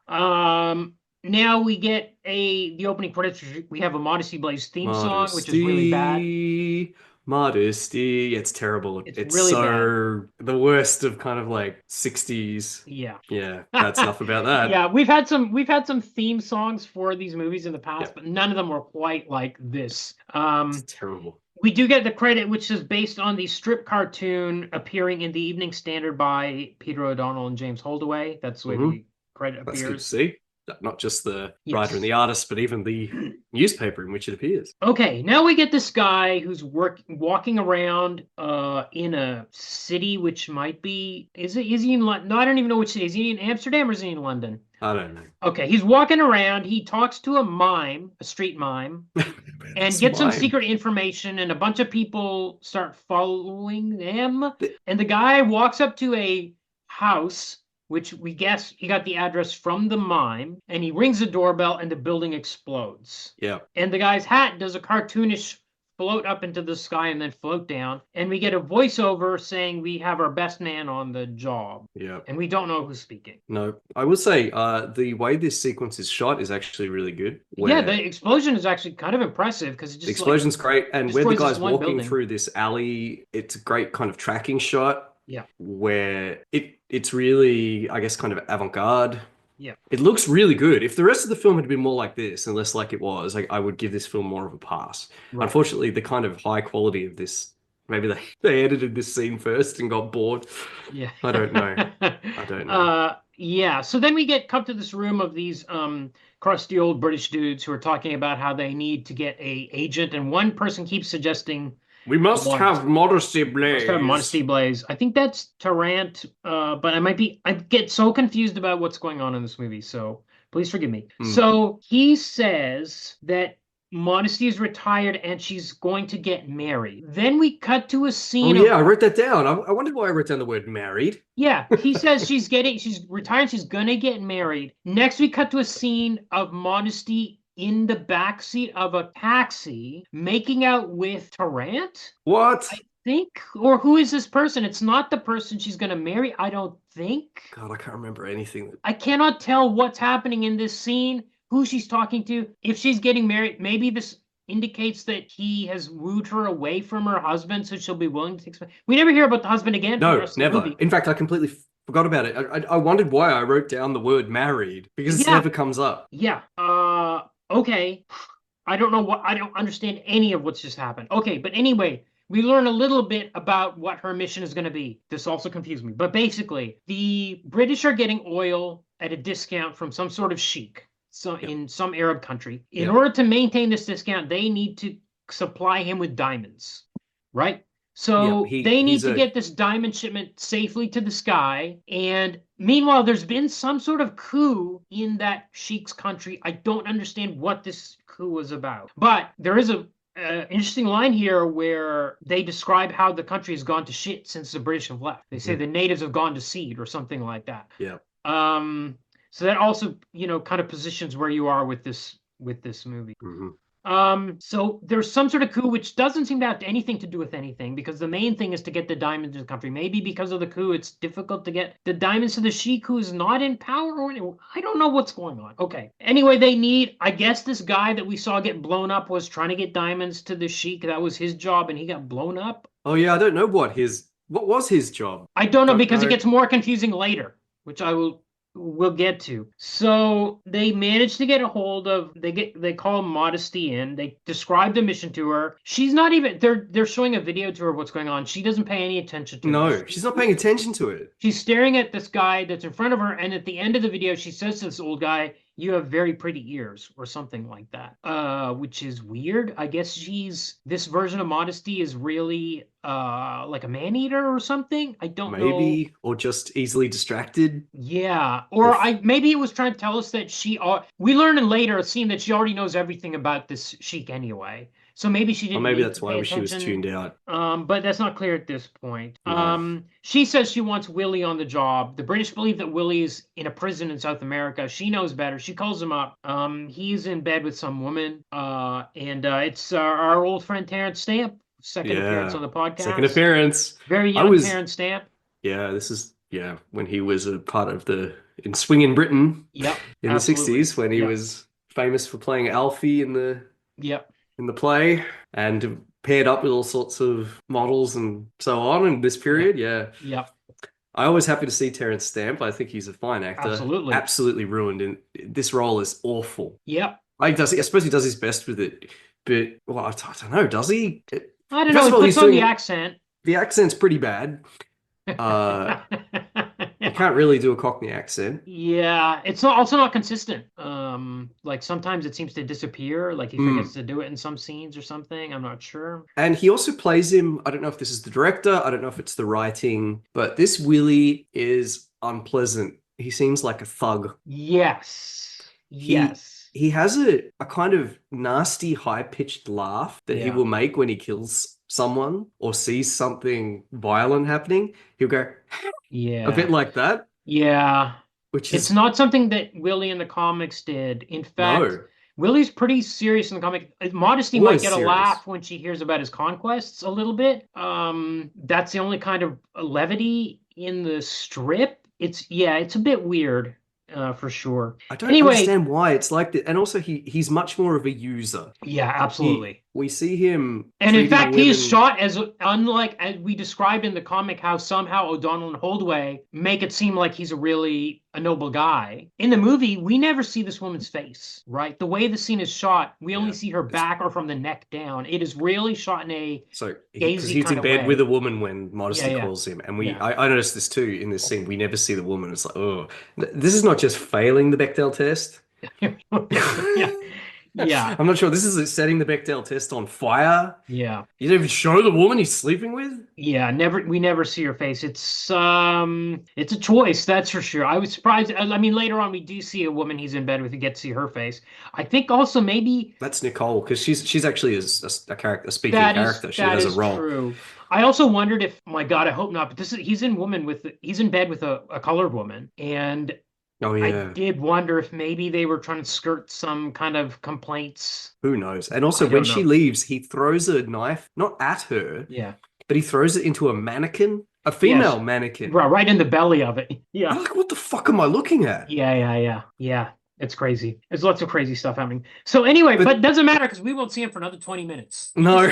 Now we get the opening credits. We have a Modesty Blaise theme song, which is really bad. Modesty. It's terrible. It's really so bad. The worst of kind of like 60s. Yeah. That's enough about that. Yeah, we've had some theme songs for these movies in the past, but none of them were quite like this. It's terrible. We do get the credit, which is based on the strip cartoon appearing in the Evening Standard by Peter O'Donnell and James Holdaway. That's the way the credit appears. That's good to see. Not just the writer and the artist, but even the newspaper in which it appears. Okay, now we get this guy who's walking around in a city which might be... Is he in London? No, I don't even know which city. Is he in Amsterdam or is he in London? I don't know. Okay, he's walking around. He talks to a street mime, and gets some secret information, and a bunch of people start following him. And the guy walks up to a house, which we guess he got the address from the mime, and he rings the doorbell and the building explodes. Yeah. And the guy's hat does a cartoonish float up into the sky and then float down. And we get a voiceover saying we have our best man on the job. Yeah. And we don't know who's speaking. No, I will say the way this sequence is shot is actually really good. Yeah, the explosion is actually kind of impressive because it just... The explosion's great. And when the guy's walking through this alley, it's a great kind of tracking shot. Yeah. Where it's really, I guess, kind of avant-garde. Yeah. It looks really good. If the rest of the film had been more like this and less like it was, I would give this film more of a pass. Right. Unfortunately, the kind of high quality of this, maybe they edited this scene first and got bored. Yeah. I don't know. Yeah. So then we come to this room of these crusty old British dudes who are talking about how they need to get a agent, and one person keeps suggesting... We must have Modesty Blaise. Modesty Blaise. I think that's Terence, but I get so confused about what's going on in this movie, so please forgive me. So he says that Modesty is retired and she's going to get married. Then we cut to a scene. Oh, yeah, I wrote that down. I wondered why I wrote down the word married. Yeah, he says she's retired, she's gonna get married. Next, we cut to a scene of Modesty in the backseat of a taxi, making out with Terence. What? I think. Or who is this person? It's not the person she's going to marry, I don't think. God, I can't remember anything. I cannot tell what's happening in this scene, who she's talking to. If she's getting married, maybe this indicates that he has wooed her away from her husband, so she'll be willing to take... We never hear about the husband again. No, never. In fact, I completely forgot about it. I wondered why I wrote down the word married, because it never comes up. Yeah. Okay. I don't know what, I don't understand any of what's just happened. Okay, but anyway, we learn a little bit about what her mission is going to be. This also confused me. But basically, the British are getting oil at a discount from some sort of sheik, so in some Arab country. In order to maintain this discount, they need to supply him with diamonds, right? So they need to get this diamond shipment safely to the sky. And meanwhile, there's been some sort of coup in that sheik's country. I don't understand what this coup was about. But there is a interesting line here where they describe how the country has gone to shit since the British have left. They say the natives have gone to seed or something like that. Yeah. So that also, kind of positions where you are with this movie. Mm-hmm. So there's some sort of coup which doesn't seem to have anything to do with anything, because the main thing is to get the diamonds in the country. Maybe because of the coup, it's difficult to get the diamonds to the sheik who is not in power, or I don't know what's going on. Okay. Anyway, they need, I guess this guy that we saw get blown up was trying to get diamonds to the sheik. That was his job, and he got blown up. Oh yeah, I don't know what was his job. I don't know, because it gets more confusing later, which we'll get to. So they managed to get a hold of, they call Modesty in. They describe the mission to her. She's not even, they're showing a video to her of what's going on. She doesn't pay any attention to it. No, she's not paying attention to it. She's staring at this guy that's in front of her, and at the end of the video, she says to this old guy, "You have very pretty ears," or something like that, which is weird. I guess this version of Modesty is really like a man-eater or something. I don't know. Maybe, or just easily distracted. Yeah, or maybe it was trying to tell us that we learn in later a scene that she already knows everything about this sheik anyway. So maybe she didn't. Or maybe that's why she was tuned out. But that's not clear at this point. No. She says she wants Willie on the job. The British believe that Willie is in a prison in South America. She knows better. She calls him up. He's in bed with some woman. And it's our old friend Terence Stamp. Second appearance on the podcast. Second appearance. Very young Terence Stamp. Yeah, this is when he was a part of in Swingin' Britain. Yep. In the 60s, when he was famous for playing Alfie in the play, and paired up with all sorts of models and so on in this period. Yep. I always happy to see Terence Stamp. I think he's a fine actor. Absolutely ruined, and this role is awful. Yep. I suppose he does his best with it, but I don't know. Does he? I don't know. He puts on the accent. The accent's pretty bad. You can't really do a Cockney accent. Yeah, it's also not consistent. Like sometimes it seems to disappear. Like he forgets to do it in some scenes or something. I'm not sure. And he also plays him. I don't know if this is the director. I don't know if it's the writing. But this Willie is unpleasant. He seems like a thug. Yes. He has a kind of nasty, high-pitched laugh that he will make when he kills someone or sees something violent happening. He'll go, a bit like that. Yeah. Which is... It's not something that Willie in the comics did. In fact, Willie's pretty serious in the comic. Modesty might get a laugh when she hears about his conquests a little bit. That's the only kind of levity in the strip. It's a bit weird. For sure. I don't understand why it's like that. And also he's much more of a user. Yeah, absolutely. We see him. And in fact, he is shot as unlike as we described in the comic, how somehow O'Donnell and Holdaway make it seem like he's a noble guy. In the movie, we never see this woman's face, right? The way the scene is shot, we only see her back or from the neck down. It is really shot in a because he's in bed with a woman when Modesty calls him. And I noticed this too in this scene. We never see the woman. It's like, oh, this is not just failing the Bechdel test. Yeah. I'm not sure. This is setting the Bechdel test on fire. Yeah. You don't even show the woman he's sleeping with? Yeah, we never see her face. It's a choice, that's for sure. I was surprised. I mean, later on we do see a woman he's in bed with. We get to see her face. I think also maybe that's Nicole, because she's actually a speaking character. She has a role. True. I also wondered if, my God, I hope not, but he's in bed with a colored woman, and I did wonder if maybe they were trying to skirt some kind of complaints. Who knows? And also, when she leaves, he throws a knife, not at her, but he throws it into a mannequin, a female mannequin. Right in the belly of it. Yeah. I'm like, what the fuck am I looking at? Yeah. It's crazy. There's lots of crazy stuff happening. So anyway, but it doesn't matter because we won't see him for another 20 minutes. No.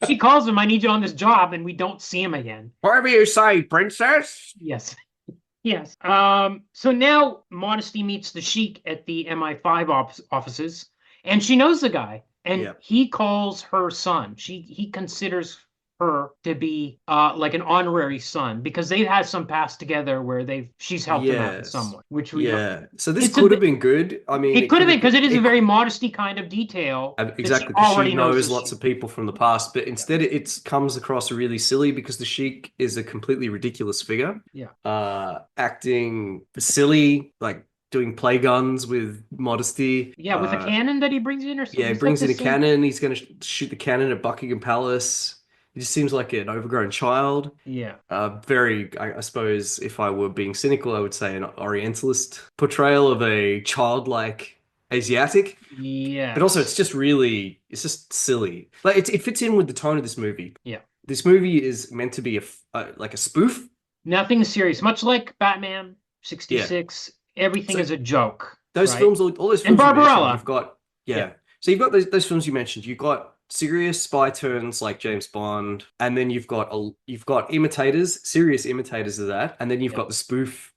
She calls him, "I need you on this job," and we don't see him again. Whatever you say, princess. Yes. So now Modesty meets the Sheik at the MI5 offices, And she knows the guy, and Yeah. he calls her son. He considers her to be like an honorary son because they've had some past together where she's helped him out in some Yes. way, which we don't. Yeah. So this It's could a have been good. I mean, It could have been because it is a it very modesty kind of detail that exactly, she because she already knows this lots shit. of people from the past, but instead it comes across really silly because the Sheik is a completely ridiculous figure. Yeah. Acting silly, like doing play guns with Modesty. Yeah, with a cannon that he brings in or something. Yeah, he brings in a cannon. He's going to shoot the cannon at Buckingham Palace. He just seems like an overgrown child. Yeah. Very, I suppose, if I were being cynical, I would say an Orientalist portrayal of a childlike Asiatic. Yeah. But also, it's just silly. Like it fits in with the tone of this movie. Yeah. This movie is meant to be like a spoof. Nothing serious, much like Batman 66. Everything is a joke. Those films, all those films, and Barbarella. You've got So you've got those films you mentioned. You've got serious spy turns like James Bond, and then you've got imitators, serious imitators of that, and then you've got the spoof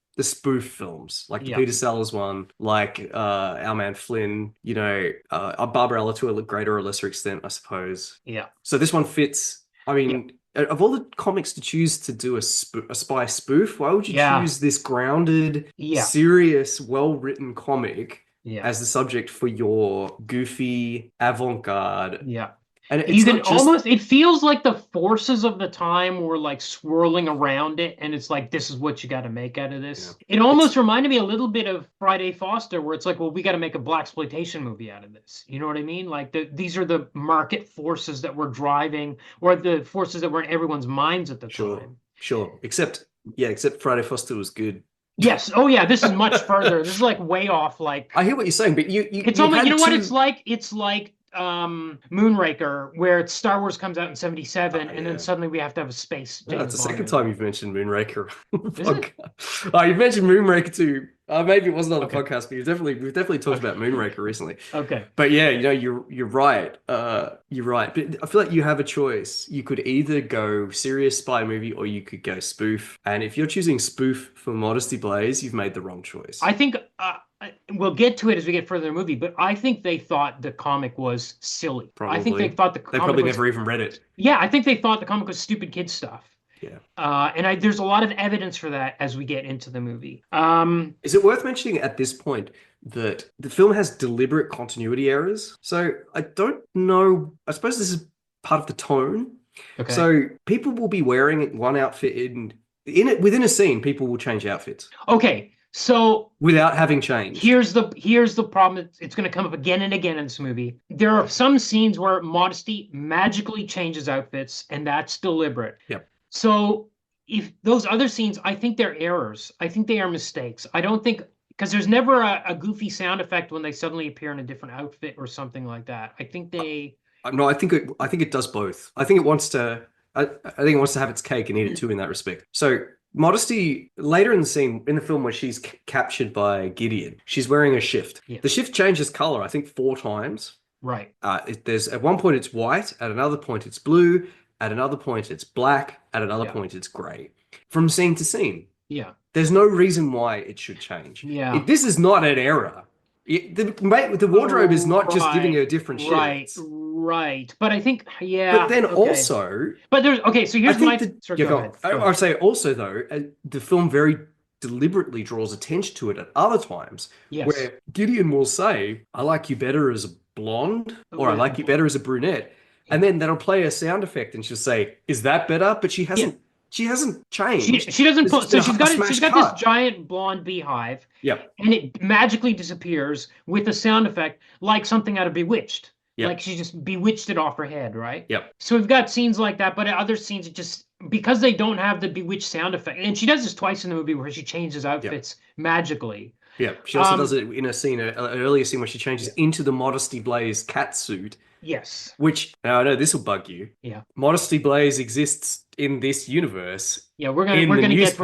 films like the Peter Sellers one, like Our Man Flynn, Barbarella to a greater or lesser extent, I suppose. Yeah. So this one fits. I mean, of all the comics to choose to do a spy spoof, why would you choose this grounded, serious, well-written comic as the subject for your goofy avant-garde? Yeah. And you can almost, it feels like the forces of the time were like swirling around it, and it's like, this is what you got to make out of this. Yeah. It almost reminded me a little bit of Friday Foster, where it's like, well, we got to make a blaxploitation movie out of this. You know what I mean? Like these are the market forces that were driving, or the forces that were in everyone's minds at the time. Sure. Except Friday Foster was good. Yes. Oh yeah. This is much further. This is like way off. Like I hear what you're saying, but it's almost, you know what it's like? It's like Moonraker, where Star Wars comes out in 77, and then suddenly we have to have a space. That's the second time you've mentioned Moonraker. Oh, you've mentioned Moonraker too. Maybe it wasn't on the podcast, but we've definitely talked about Moonraker recently. Okay. But yeah, you're right. You're right. But I feel like you have a choice. You could either go serious spy movie or you could go spoof. And if you're choosing spoof for Modesty Blaise, you've made the wrong choice. I think we'll get to it as we get further in the movie, but I think they thought the comic was silly. Probably. I think they thought the comic They probably never even read it. Yeah, I think they thought the comic was stupid kid stuff. Yeah. And there's a lot of evidence for that as we get into the movie. Is it worth mentioning at this point that the film has deliberate continuity errors? So I don't know. I suppose this is part of the tone. Okay. So people will be wearing one outfit within a scene. People will change outfits. Okay. So without having changed. Here's the problem. It's going to come up again and again in this movie. There are some scenes where Modesty magically changes outfits, and that's deliberate. Yep. So if those other scenes, I think they're errors. I think they are mistakes. I don't think, because there's never a goofy sound effect when they suddenly appear in a different outfit or something like that. I think they. No, I think it does both. I think it wants to. I think it wants to have its cake and eat it too in that respect. So Modesty, later in the scene in the film where she's captured by Gideon, she's wearing a shift. Yeah. The shift changes color, I think 4 times. Right. There's at one point it's white, at another point it's blue, at another point it's black, at another point it's gray. From scene to scene. Yeah. There's no reason why it should change. Yeah. This is not an error. The wardrobe is not just giving her different shifts. Right. But I think, But then also... But there's... Okay, so here's my... Go ahead. I'd say also, though, the film very deliberately draws attention to it at other times. Yes. Where Gideon will say, I like you better as a blonde, or I like you better as a brunette. And then that'll play a sound effect and she'll say, is that better? But she hasn't... Yeah. She hasn't changed. She doesn't put. So she's got this giant blonde beehive. Yep. And it magically disappears with a sound effect like something out of Bewitched. Yep. Like she just bewitched it off her head, right? Yep. So we've got scenes like that, but in other scenes, it just because they don't have the Bewitched sound effect, and she does this twice in the movie where she changes outfits magically. Yeah. She also does it in a scene, an earlier scene where she changes into the Modesty Blaise cat suit. Yes. Which, I know this will bug you. Yeah. Modesty Blaise exists in this universe. Yeah, we're gonna get to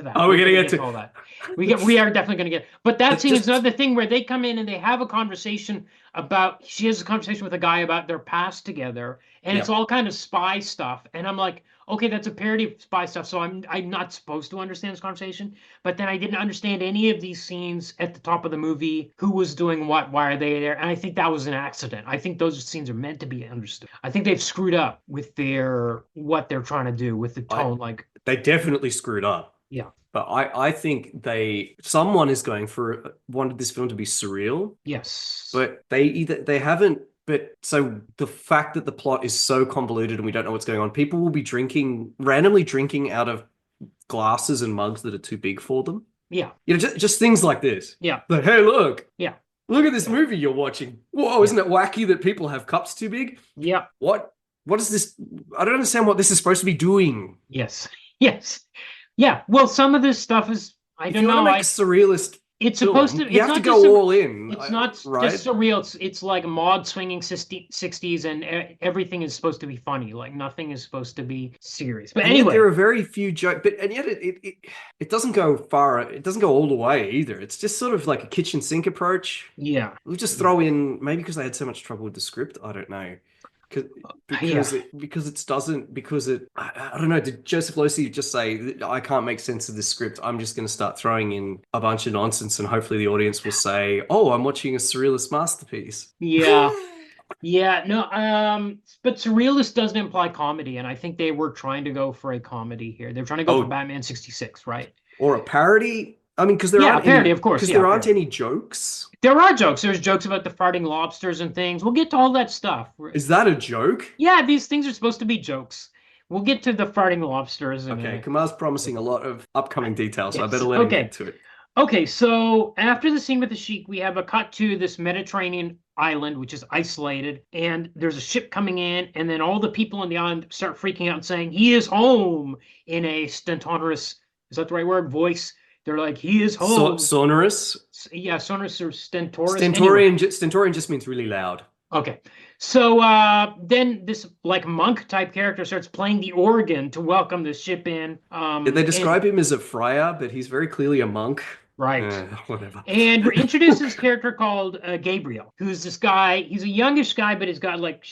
that. Oh, we're gonna get to all that. We are definitely gonna get. But that scene is another thing where they come in and they have a conversation about. She has a conversation with a guy about their past together, and it's all kind of spy stuff. And I'm like, okay, that's a parody of spy stuff, so I'm not supposed to understand this conversation. But then I didn't understand any of these scenes at the top of the movie. Who was doing what? Why are they there? And I think that was an accident. I think those scenes are meant to be understood. I think they've screwed up with what they're trying to do with the tone. They definitely screwed up. Yeah. But I think someone is wanted this film to be surreal. Yes. But they haven't. But so the fact that the plot is so convoluted and we don't know what's going on, people will be randomly drinking out of glasses and mugs that are too big for them. Yeah. Just things like this. Yeah. Like, hey, look. Yeah. Look at this movie you're watching. Whoa, isn't it wacky that people have cups too big? Yeah. What is this? I don't understand what this is supposed to be doing. Yes. Yes. Yeah. Well, some of this stuff is, I don't know. If you want to make surrealist it's supposed to. You have to go all in. It's not right? just surreal. It's like mod swinging 60s, and everything is supposed to be funny. Like nothing is supposed to be serious. But anyway, there are very few jokes. And yet it doesn't go far. It doesn't go all the way either. It's just sort of like a kitchen sink approach. Yeah, we'll just throw in maybe because they had so much trouble with the script. I don't know. Because I don't know. Did Joseph Losey just say, I can't make sense of this script, I'm just going to start throwing in a bunch of nonsense and hopefully the audience will say, oh, I'm watching a surrealist masterpiece? Yeah. Yeah, no, but surrealist doesn't imply comedy, and I think they were trying to go for a comedy here. They're trying to go for Batman 66, right? Or a parody? I mean, because there aren't parody, any, of course. Because there aren't any jokes. There are jokes. There's jokes about the farting lobsters and things. We'll get to all that stuff. Is that a joke? Yeah, these things are supposed to be jokes. We'll get to the farting lobsters in a minute. Kumar's promising a lot of upcoming details, so I better let him get to it. Okay, so after the scene with the Sheik, we have a cut to this Mediterranean island, which is isolated, and there's a ship coming in, and then all the people on the island start freaking out and saying, he is home, in a stentorious, is that the right word, voice? They're like, he is home. Sonorous? Yeah, sonorous or stentorious. Stentorian just means really loud. Okay. So then this like monk type character starts playing the organ to welcome the ship in. They describe him as a friar, but he's very clearly a monk. Right. Whatever. And we're introduced this character called Gabriel, who's this guy. He's a youngish guy, but he's got like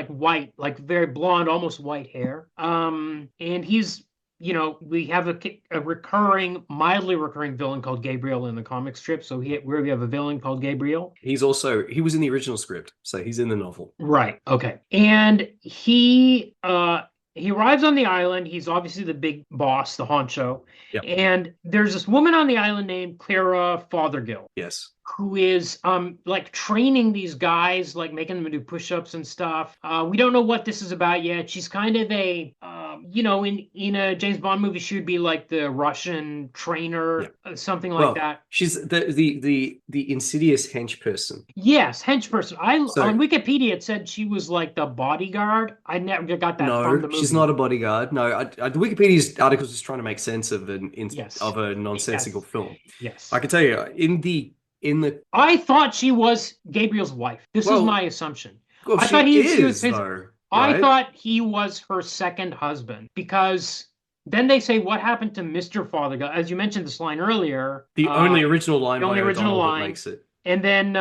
white, like very blonde, almost white hair. And he's, we have a mildly recurring villain called Gabriel in the comic strip. So we have a villain called Gabriel. He was in the original script, so he's in the novel. Right. Okay. And he arrives on the island. He's obviously the big boss, the honcho. Yep. And there's this woman on the island named Clara Fothergill. Yes. Who is like training these guys, like making them do push-ups and stuff. We don't know what this is about yet. She's kind of a in a James Bond movie, she would be like the Russian trainer, something like that. She's the insidious hench person. Yes, hench person. On Wikipedia it said she was like the bodyguard. I never got that from the movie. No, she's not a bodyguard. No, the Wikipedia's article is trying to make sense of of a nonsensical film. Yes, I can tell you I thought she was Gabriel's wife. This is my assumption. Well, I thought she was his. Though, right? I thought he was her second husband because then they say, what happened to Mr. Fothergill? As you mentioned this line earlier. The only original line the only original line that makes it. And then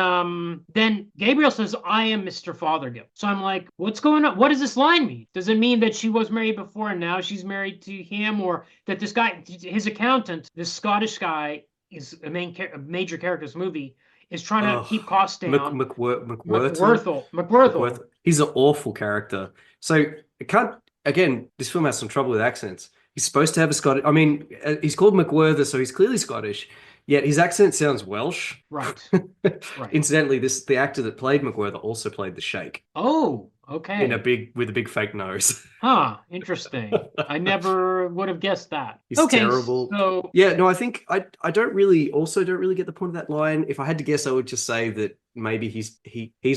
Gabriel says, I am Mr. Fothergill. So I'm like, what's going on? What does this line mean? Does it mean that she was married before and now she's married to him? Or that this guy, his accountant, this Scottish guy, is a major character in this movie, is trying to keep costs down. McWhirtle. He's an awful character. So this film has some trouble with accents. He's supposed to have a Scottish, he's called McWhirther, so he's clearly Scottish, yet his accent sounds Welsh. Right. Incidentally, the actor that played McWhirther also played the Sheik. Oh, okay. With a big fake nose. Huh, interesting. I never would have guessed that. He's terrible. So yeah, no, I think I don't really get the point of that line. If I had to guess, I would just say that maybe he's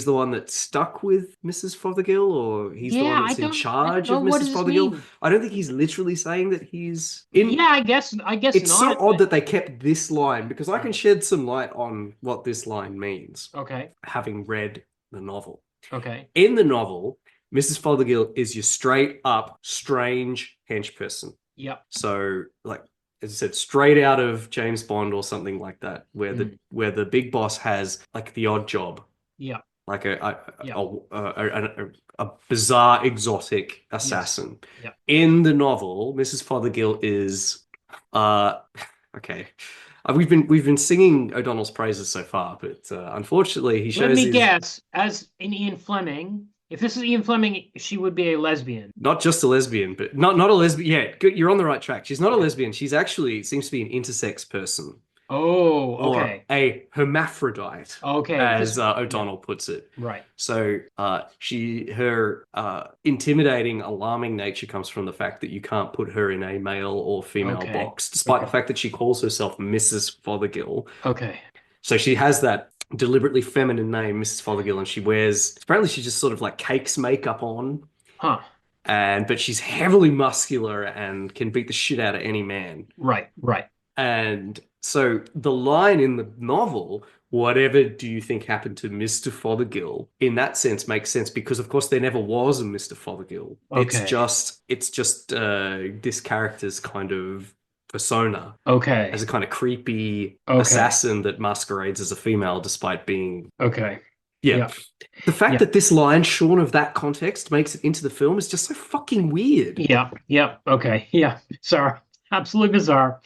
the one that's stuck with Mrs. Fothergill, or he's the one that's in charge of Mrs. Fothergill. I don't think he's literally saying that he's in. Yeah, I guess it's not, so odd that they kept this line, because I can shed some light on what this line means. Okay. Having read the novel. Okay. In the novel, Mrs. Fothergill is your straight up strange hench person. Yep. So, like, as I said, straight out of James Bond or something like that, where the big boss has like the odd job. Yeah. like Yeah. a bizarre exotic assassin. Yeah. In the novel, Mrs. Fothergill is okay. We've been singing O'Donnell's praises so far, but unfortunately he Let shows me his guess, as in Ian Fleming, if this is Ian Fleming, she would be a lesbian. not just a lesbian, but not a lesbian. Yeah, good, you're on the right track. She's not a Okay. lesbian. She's actually seems to be an intersex person Oh, or okay. a hermaphrodite, Okay. as Yeah. O'Donnell puts it. Right. So her intimidating, alarming nature comes from the fact that you can't put her in a male or female Okay. box, despite the Okay. fact that she calls herself Mrs. Fothergill. Okay. So she has that deliberately feminine name, Mrs. Fothergill, and apparently she just sort of like cakes makeup on, Huh. but she's heavily muscular and can beat the shit out of any man. Right. Right. And so the line in the novel, whatever do you think happened to Mr. Fothergill, in that sense makes sense because of course there never was a Mr. Fothergill. It's Okay. just this character's kind of persona Okay. as a kind of creepy Okay. assassin that masquerades as a female despite being Okay. yeah. Yeah. The fact Yeah. that this line, shorn of that context, makes it into the film is just so fucking weird. Yeah. Yeah. Okay. Yeah. Sorry. Absolutely bizarre.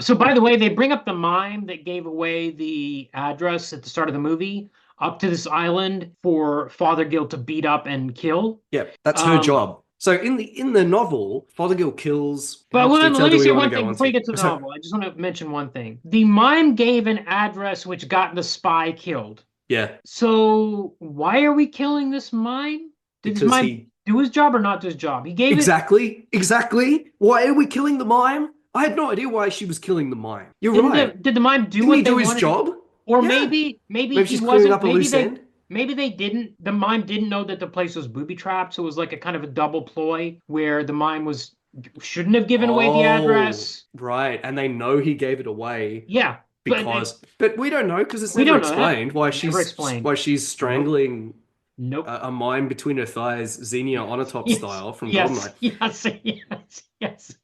So by the way, they bring up the mime that gave away the address at the start of the movie up to this island for Fothergill to beat up and kill. Yeah, that's her job. So in the novel, Fothergill kills. But How much let detail me do we say want one to go thing before you onto? get to the So- novel. I just want to mention one thing. The mime gave an address which got the spy killed. Yeah, So why are we killing this mime? Did this because mime he do his job or not do his job? He gave it. exactly. Why are we killing the mime? I had no idea why she was killing the mime. You're right. Did the mime do Didn't what he they do his wanted? job? Or Yeah. maybe Maybe she's he clearing wasn't. up a loose end. Maybe they didn't. The mime didn't know that the place was booby trapped, so it was like a kind of a double ploy where the mime shouldn't have given away the address. Right, and they know he gave it away. Yeah, But we don't know because it's We never don't know that. explained Never explained. why she's strangling nope. a mime between her thighs, Xenia Onatopp style from yes, Goldeneye. yes.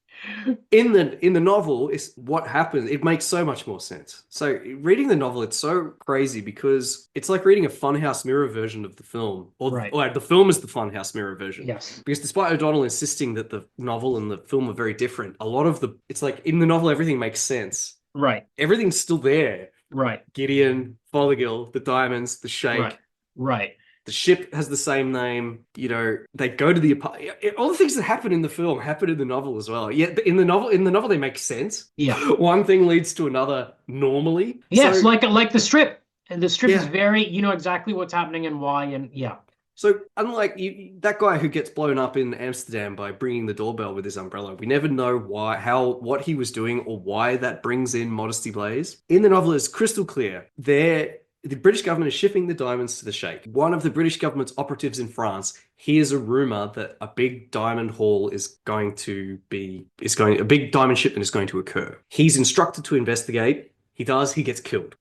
In the novel, is what happens. It makes so much more sense. So reading the novel, it's so crazy because it's like reading a Funhouse Mirror version of the film, or the film is the Funhouse Mirror version. Yes. Because despite O'Donnell insisting that the novel and the film are very different, it's like in the novel everything makes sense. Right. Everything's still there. Right. Gideon, Fothergill, the diamonds, the Sheikh. Right. The ship has the same name. You know, they go to the apartment. All the things that happen in the film happen in the novel as well. Yeah, in the novel, they make sense. Yeah. One thing leads to another normally. Yes, So- like the strip. And the strip is very, you know exactly what's happening and why, and yeah. So unlike that guy who gets blown up in Amsterdam by bringing the doorbell with his umbrella, we never know what he was doing or why that brings in Modesty Blaise. In the novel, it's crystal clear. The British government is shipping the diamonds to the Sheikh. One of the British government's operatives in France hears a rumor that a big diamond haul a big diamond shipment is going to occur. He's instructed to investigate. He does, he gets killed.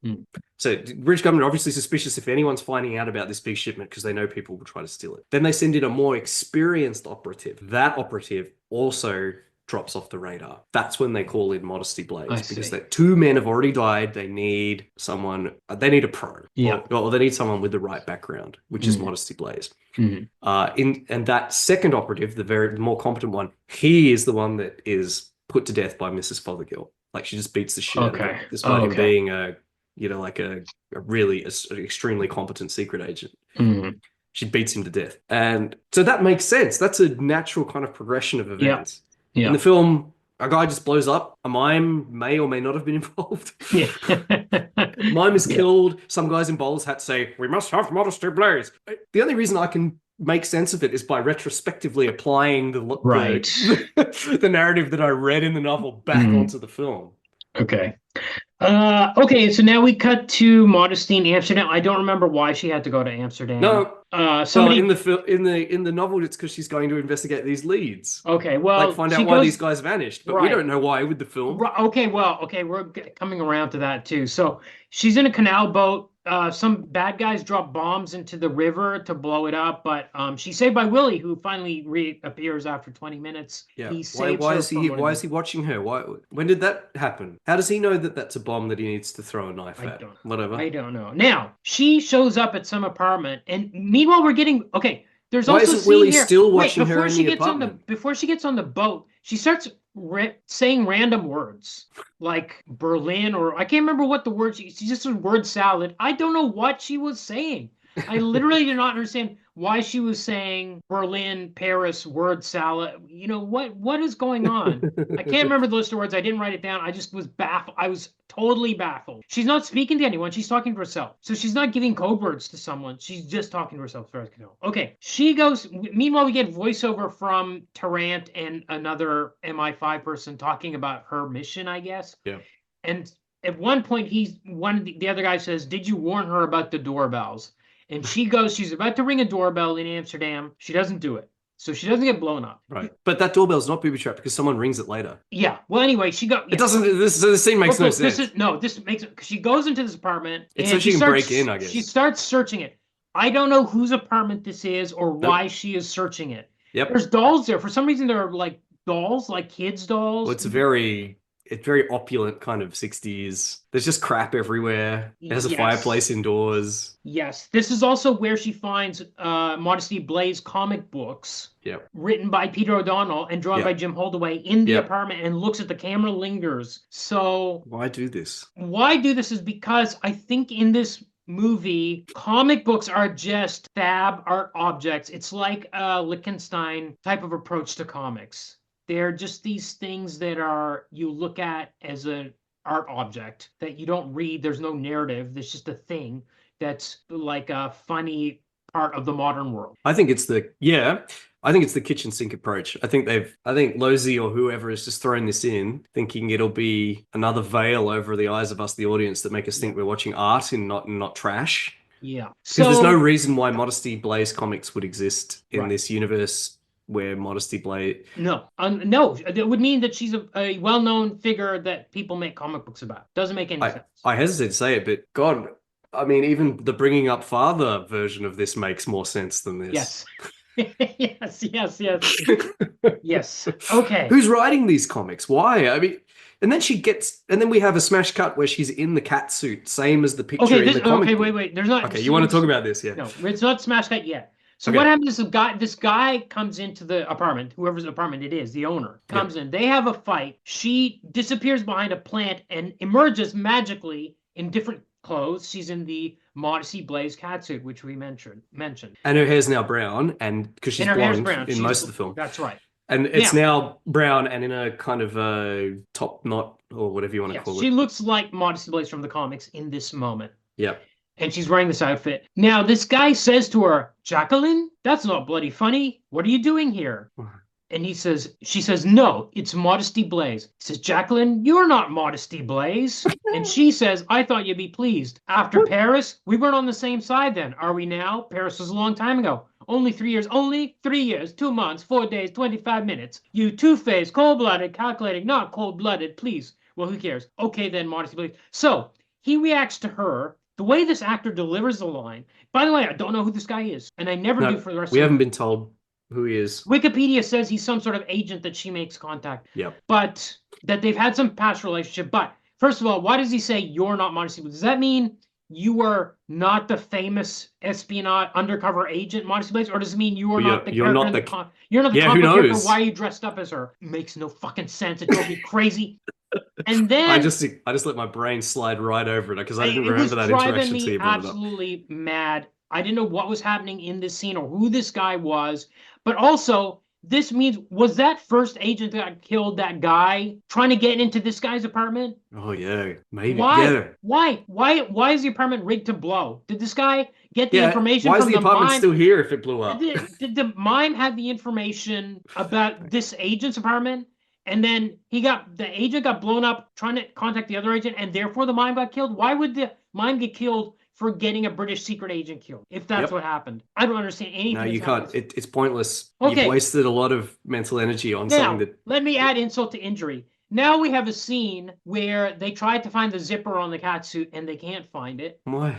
So the British government are obviously suspicious if anyone's finding out about this big shipment because they know people will try to steal it. Then they send in a more experienced operative. That operative also drops off the radar. That's when they call in Modesty Blaise because that two men have already died. They need someone. They need a pro. Yeah. Or they need someone with the right background, which is Modesty Blaise. Mm-hmm. And that second operative, the more competent one, he is the one that is put to death by Mrs. Fothergill. Like she just beats the shit out of him, despite him being a really extremely competent secret agent. Mm-hmm. She beats him to death, and so that makes sense. That's a natural kind of progression of events. Yeah. In the film, a guy just blows up. A mime may or may not have been involved. Yeah. Mime is killed. Some guys in bowler's hats say, "We must have Modesty Blaise." The only reason I can make sense of it is by retrospectively applying the narrative that I read in the novel back onto the film. Okay. Okay, so now we cut to Modesty in Amsterdam. I don't remember why she had to go to Amsterdam. No. Somebody in the novel, it's because she's going to investigate these leads. Okay, well, like find out why these guys vanished, but we don't know why with the film. Okay, we're coming around to that too. So she's in a canal boat some bad guys drop bombs into the river to blow it up, but she's saved by Willie, who finally reappears after 20 minutes. Yeah. He saves Why her is from he? one of Why the- is he watching her? Why? When did that happen? How does he know that that's a bomb that he needs to throw a knife at? Whatever. I don't know. Now she shows up at some apartment, and meanwhile we're getting okay. There's Why also a isn't scene Willie here. still Wait, watching her before in she the gets on apartment? before she gets on the boat, she starts saying random words like Berlin, or I can't remember what the word she just said word salad. I don't know what she was saying. I literally did not understand why she was saying Berlin, Paris, word salad. You know what is going on? I can't remember the list of words. I didn't write it down. I just was baffled. I was totally baffled. She's not speaking to anyone. She's talking to herself. So she's not giving code words to someone. She's just talking to herself as far as I can tell. Okay. She goes. Meanwhile, we get voiceover from Terence and another MI5 person talking about her mission, I guess. Yeah. And at one point, one of the other guy says, "Did you warn her about the doorbells?" And she goes, she's about to ring a doorbell in Amsterdam. She doesn't do it. So she doesn't get blown up. Right. But that doorbell's not booby-trapped because someone rings it later. Yeah. Well, anyway, she got. Yeah. It doesn't. This scene makes no sense. This makes it. She goes into this apartment. It's and so she can break in, I guess. She starts searching it. I don't know whose apartment this is or why she is searching it. Yep. There's dolls there. For some reason, there are like dolls, like kids' dolls. Well, it's very opulent kind of 60s. There's just crap everywhere. It has a fireplace indoors. Yes. This is also where she finds Modesty Blaise comic books. Yep. Written by Peter O'Donnell and drawn by Jim Holdaway in the apartment, and looks at the camera, lingers. So why do this? Why do this is because I think in this movie, comic books are just fab art objects. It's like a Lichtenstein type of approach to comics. They're just these things that you look at as an art object that you don't read. There's no narrative. There's just a thing that's like a funny part of the modern world. I think it's the kitchen sink approach. I think Losey or whoever has just thrown this in, thinking it'll be another veil over the eyes of us, the audience, that make us think we're watching art and not trash. Yeah. Because there's no reason why Modesty Blaise comics would exist in this universe where Modesty Blaise... No. No. It would mean that she's a well-known figure that people make comic books about. Doesn't make any sense. I hesitate to say it, but God, I mean, even the Bringing Up Father version of this makes more sense than this. Yes. yes. Yes. Okay. Who's writing these comics? Why? I mean... And then we have a smash cut where she's in the cat suit, same as the picture in the comic book. Wait. There's not... Okay, you want to talk about this, yeah. No, it's not smash cut yet. So what happens is this guy comes into the apartment, whoever's apartment it is, the owner, comes in. They have a fight. She disappears behind a plant and emerges magically in different clothes. She's in the Modesty Blaise catsuit, which we mentioned. And her hair's now brown, and because she's blonde in most of the film. That's right. And it's now brown and in a kind of a top knot or whatever you want to call it. She looks like Modesty Blaise from the comics in this moment. Yeah. And she's wearing this outfit. Now, this guy says to her, "Jacqueline, that's not bloody funny. What are you doing here?" And she says, "No, it's Modesty Blaise." He says, "Jacqueline, you're not Modesty Blaise." And she says, "I thought you'd be pleased. After Paris, we weren't on the same side then, are we now? Paris was a long time ago. Only 3 years, 2 months, 4 days, 25 minutes. You two-faced, cold-blooded, calculating, not cold-blooded, please." Well, who cares? Okay, then, Modesty Blaise. So he reacts to her. The way this actor delivers the line, by the way, I don't know who this guy is, and I never do for the rest of the haven't been told who he is. Wikipedia says he's some sort of agent that she makes contact. Yeah. But that they've had some past relationship. But first of all, why does he say you're not Modesty Blaise? Does that mean you are not the famous espionage undercover agent Modesty Blaise, or does it mean you are not the character in the comic? You're not the comic character. Why are you dressed up as her? Makes no fucking sense. It drove me crazy. And then I just let my brain slide right over it because I didn't remember that interaction. It was driving me absolutely mad. I didn't know what was happening in this scene or who this guy was. But also, this means, was that first agent that got killed that guy trying to get into this guy's apartment? Oh yeah, maybe. Why? Yeah. Why is the apartment rigged to blow? Did this guy get the information from the mime? Why is the apartment still here if it blew up? Did the mime have the information about this agent's apartment? And then the agent got blown up trying to contact the other agent, and therefore the mime got killed? Why would the mime get killed for getting a British secret agent killed, if that's what happened? I don't understand anything. No, you can't. It's pointless. Okay. You've wasted a lot of mental energy on something that... Let me add insult to injury. Now we have a scene where they tried to find the zipper on the catsuit and they can't find it. Why?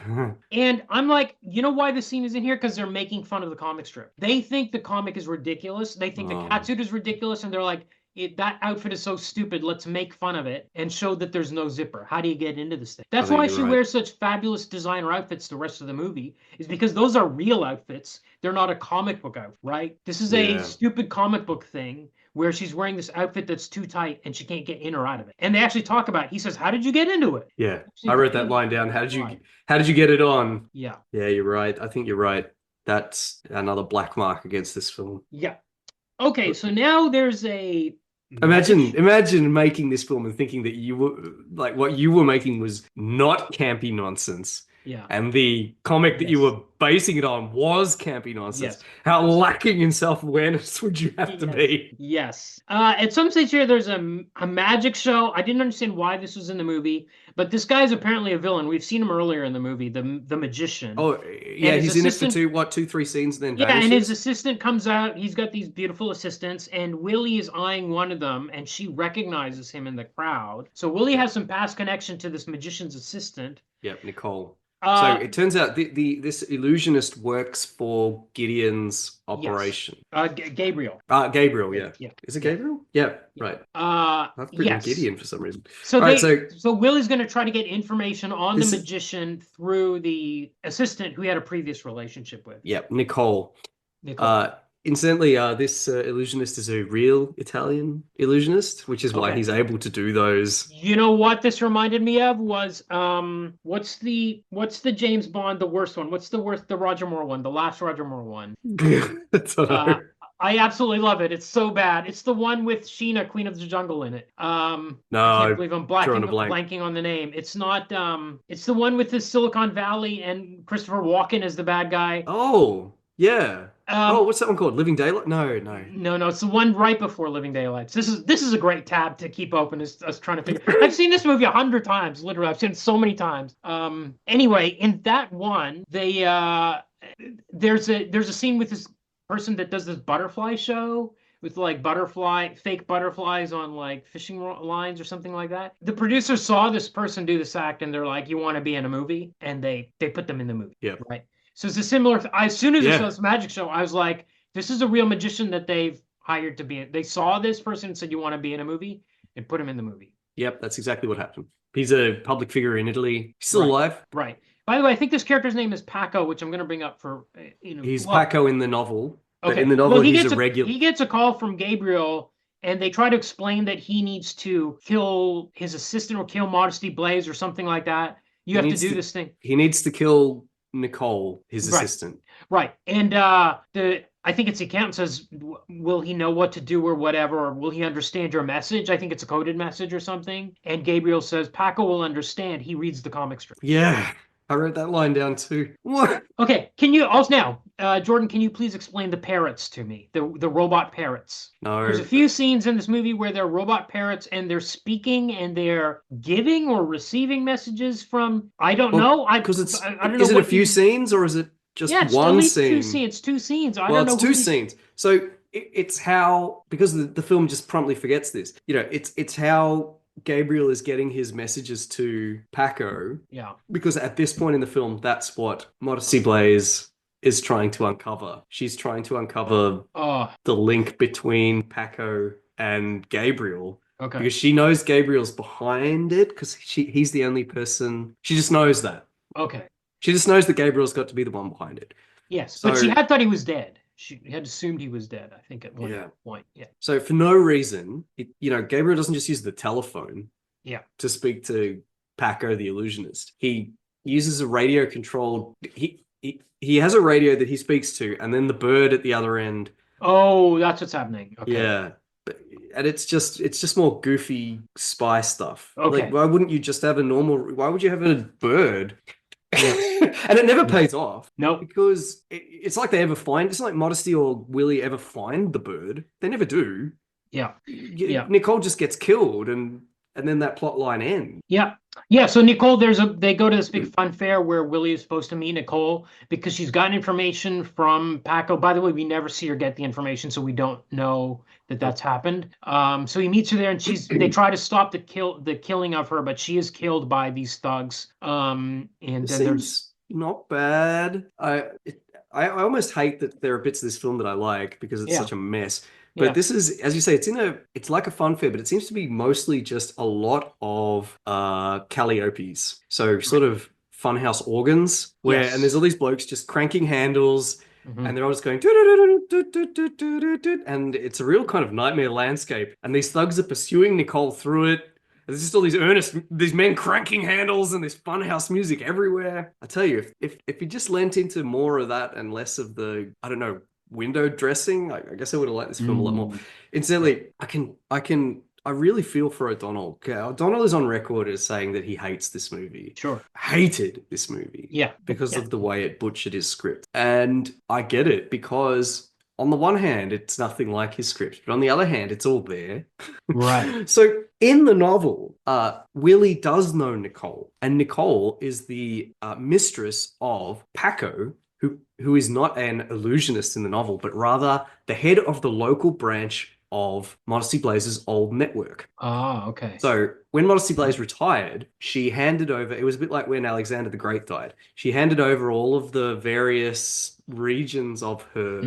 And I'm like, you know why the scene is in here? Because they're making fun of the comic strip. They think the comic is ridiculous. They think the catsuit is ridiculous, and they're like, that outfit is so stupid. Let's make fun of it and show that there's no zipper. How do you get into this thing? That's think why you're she right. wears such fabulous designer outfits the rest of the movie, is because those are real outfits. They're not a comic book outfit, right? This is a Yeah. stupid comic book thing where she's wearing this outfit that's too tight and she can't get in or out of it. And they actually talk about it. He says, how did you get into it? Yeah, Actually, I wrote that line down. How did you get it on? Yeah. Yeah, you're right. I think you're right. That's another black mark against this film. Yeah. Okay, so now there's a Imagine making this film and thinking that you were like what you were making was not campy nonsense. Yeah. And the comic that you Yes. were basing it on was campy nonsense. Yes. How lacking in self-awareness would you have to be? Yes. At some stage here, there's a magic show. I didn't understand why this was in the movie, but this guy's apparently a villain. We've seen him earlier in the movie, the magician. Oh, yeah, his he's in it for assistant- 2-3 scenes, then Yeah, and his vanishes? assistant comes out. He's got these beautiful assistants, and Willie is eyeing one of them, and she recognizes him in the crowd. So Willie has some past connection to this magician's assistant. Yep, Nicole. So Uh, it turns out this illusionist works for Gideon's operation. Gabriel. Gabriel, yeah. Yeah. Is it Gabriel? Yeah, right. I've written Yes. Gideon for some reason. So All right, so Willie's going to try to get information on the This- magician through the assistant who he had a previous relationship with. yeah, Nicole. Nicole. Incidentally, this illusionist is a real Italian illusionist, which is why Okay. he's able to do those. You know what this reminded me of was what's the James Bond, the worst one? What's the Roger Moore one, the last Roger Moore one? That's what I I absolutely love it. It's so bad. It's the one with Sheena, Queen of the Jungle, in it. No, I can't believe I'm drawing a blank. blanking on the name. It's not it's the one with the Silicon Valley and Christopher Walken as the bad guy. Oh, yeah. Um, what's that one called? Living Daylight? No. No, it's the one right before Living Daylights. This is a great tab to keep open as us trying to figure. I've seen this movie 100 times, literally. I've seen it so many times. Anyway, in that one, they there's a scene with this person that does this butterfly show with like fake butterflies on like fishing lines or something like that. The producers saw this person do this act and they're like, "You want to be in a movie?" And they put them in the movie. Yeah. Right. So it's a similar. As soon as I Yeah. saw this magic show, I was like, "This is a real magician that they've hired to be in." They saw this person and said, "You want to be in a movie?" and put him in the movie. Yep, that's exactly what happened. He's a public figure in Italy. He's still Right. alive. Right. By the way, I think this character's name is Paco, which I'm going to bring up for He's well, Paco in the novel. But okay. in the novel, Well, he's a regular. He gets a call from Gabriel, and they try to explain that he needs to kill his assistant or kill Modesty Blaise or something like that. You have to do this thing. He needs to kill Nicole, his Right. assistant. Right. And I think it's the accountant says, will he know what to do or whatever, or will he understand your message? I think it's a coded message or something. And Gabriel says, Paco will understand. He reads the comic strip. Yeah, I wrote that line down too. What? Okay, can you also now, Jordan, can you please explain the parrots to me? The robot parrots. No. There's a few scenes in this movie where they're robot parrots and they're speaking and they're giving or receiving messages from, I don't know. Because I don't know. Is it a what few these- scenes or is it just Yeah, it's one at least scene? two scenes. It's two scenes. I Well, don't know. it's two scenes. So it's how, because the film just promptly forgets this. It's how Gabriel is getting his messages to Paco. Yeah. Because at this point in the film, that's what Modesty Blaise is trying to uncover. She's trying to uncover Oh, the link between Paco and Gabriel. okay. Because she knows Gabriel's behind it because he's the only person. She just knows that. Okay. She just knows that Gabriel's got to be the one behind it. Yes, but So- she had thought he was dead. She had assumed he was dead, I think, at one Yeah. point. Yeah. So for no reason, Gabriel doesn't just use the telephone Yeah. to speak to Paco the illusionist. He uses a radio controlled. He has a radio that he speaks to, and then the bird at the other end. Oh, that's what's happening. Okay. Yeah. And it's just more goofy spy stuff. Okay. Like, why wouldn't you just have why would you have a bird? And it never pays off. Nope. Because it's like they ever find, it's not like Modesty or Willie ever find the bird. They never do. Yeah. Nicole just gets killed and and then that plot line ends. Yeah. Yeah, so Nicole, they go to this big fun fair where Willie is supposed to meet Nicole because she's gotten information from Paco. By the way, we never see her get the information, so we don't know that that's happened. So he meets her there, and they try to stop the killing of her, but she is killed by these thugs. And It then there's seems not bad. I almost hate that there are bits of this film that I like because it's such a mess. But Yeah. this is, as you say, it's like a fun fair, but it seems to be mostly just a lot of calliopes. So sort of funhouse organs and there's all these blokes just cranking handles and they're all just going and it's a real kind of nightmare landscape. And these thugs are pursuing Nicole through it. There's just all these men cranking handles and this funhouse music everywhere. I tell you, if you just lent into more of that and less of the, I don't know, window dressing, I guess I would have liked this film a lot more. Incidentally, I really feel for O'Donnell. O'Donnell is on record as saying that he hates this movie. Sure. Hated this movie. Yeah. Because of the way it butchered his script. And I get it, because on the one hand, it's nothing like his script, but on the other hand, it's all there. Right. So in the novel, Willie does know Nicole, and Nicole is the mistress of Paco, who is not an illusionist in the novel, but rather the head of the local branch of Modesty Blaise's old network. Ah, okay. So when Modesty Blaise retired, she handed over, it was a bit like when Alexander the Great died. She handed over all of the various regions of her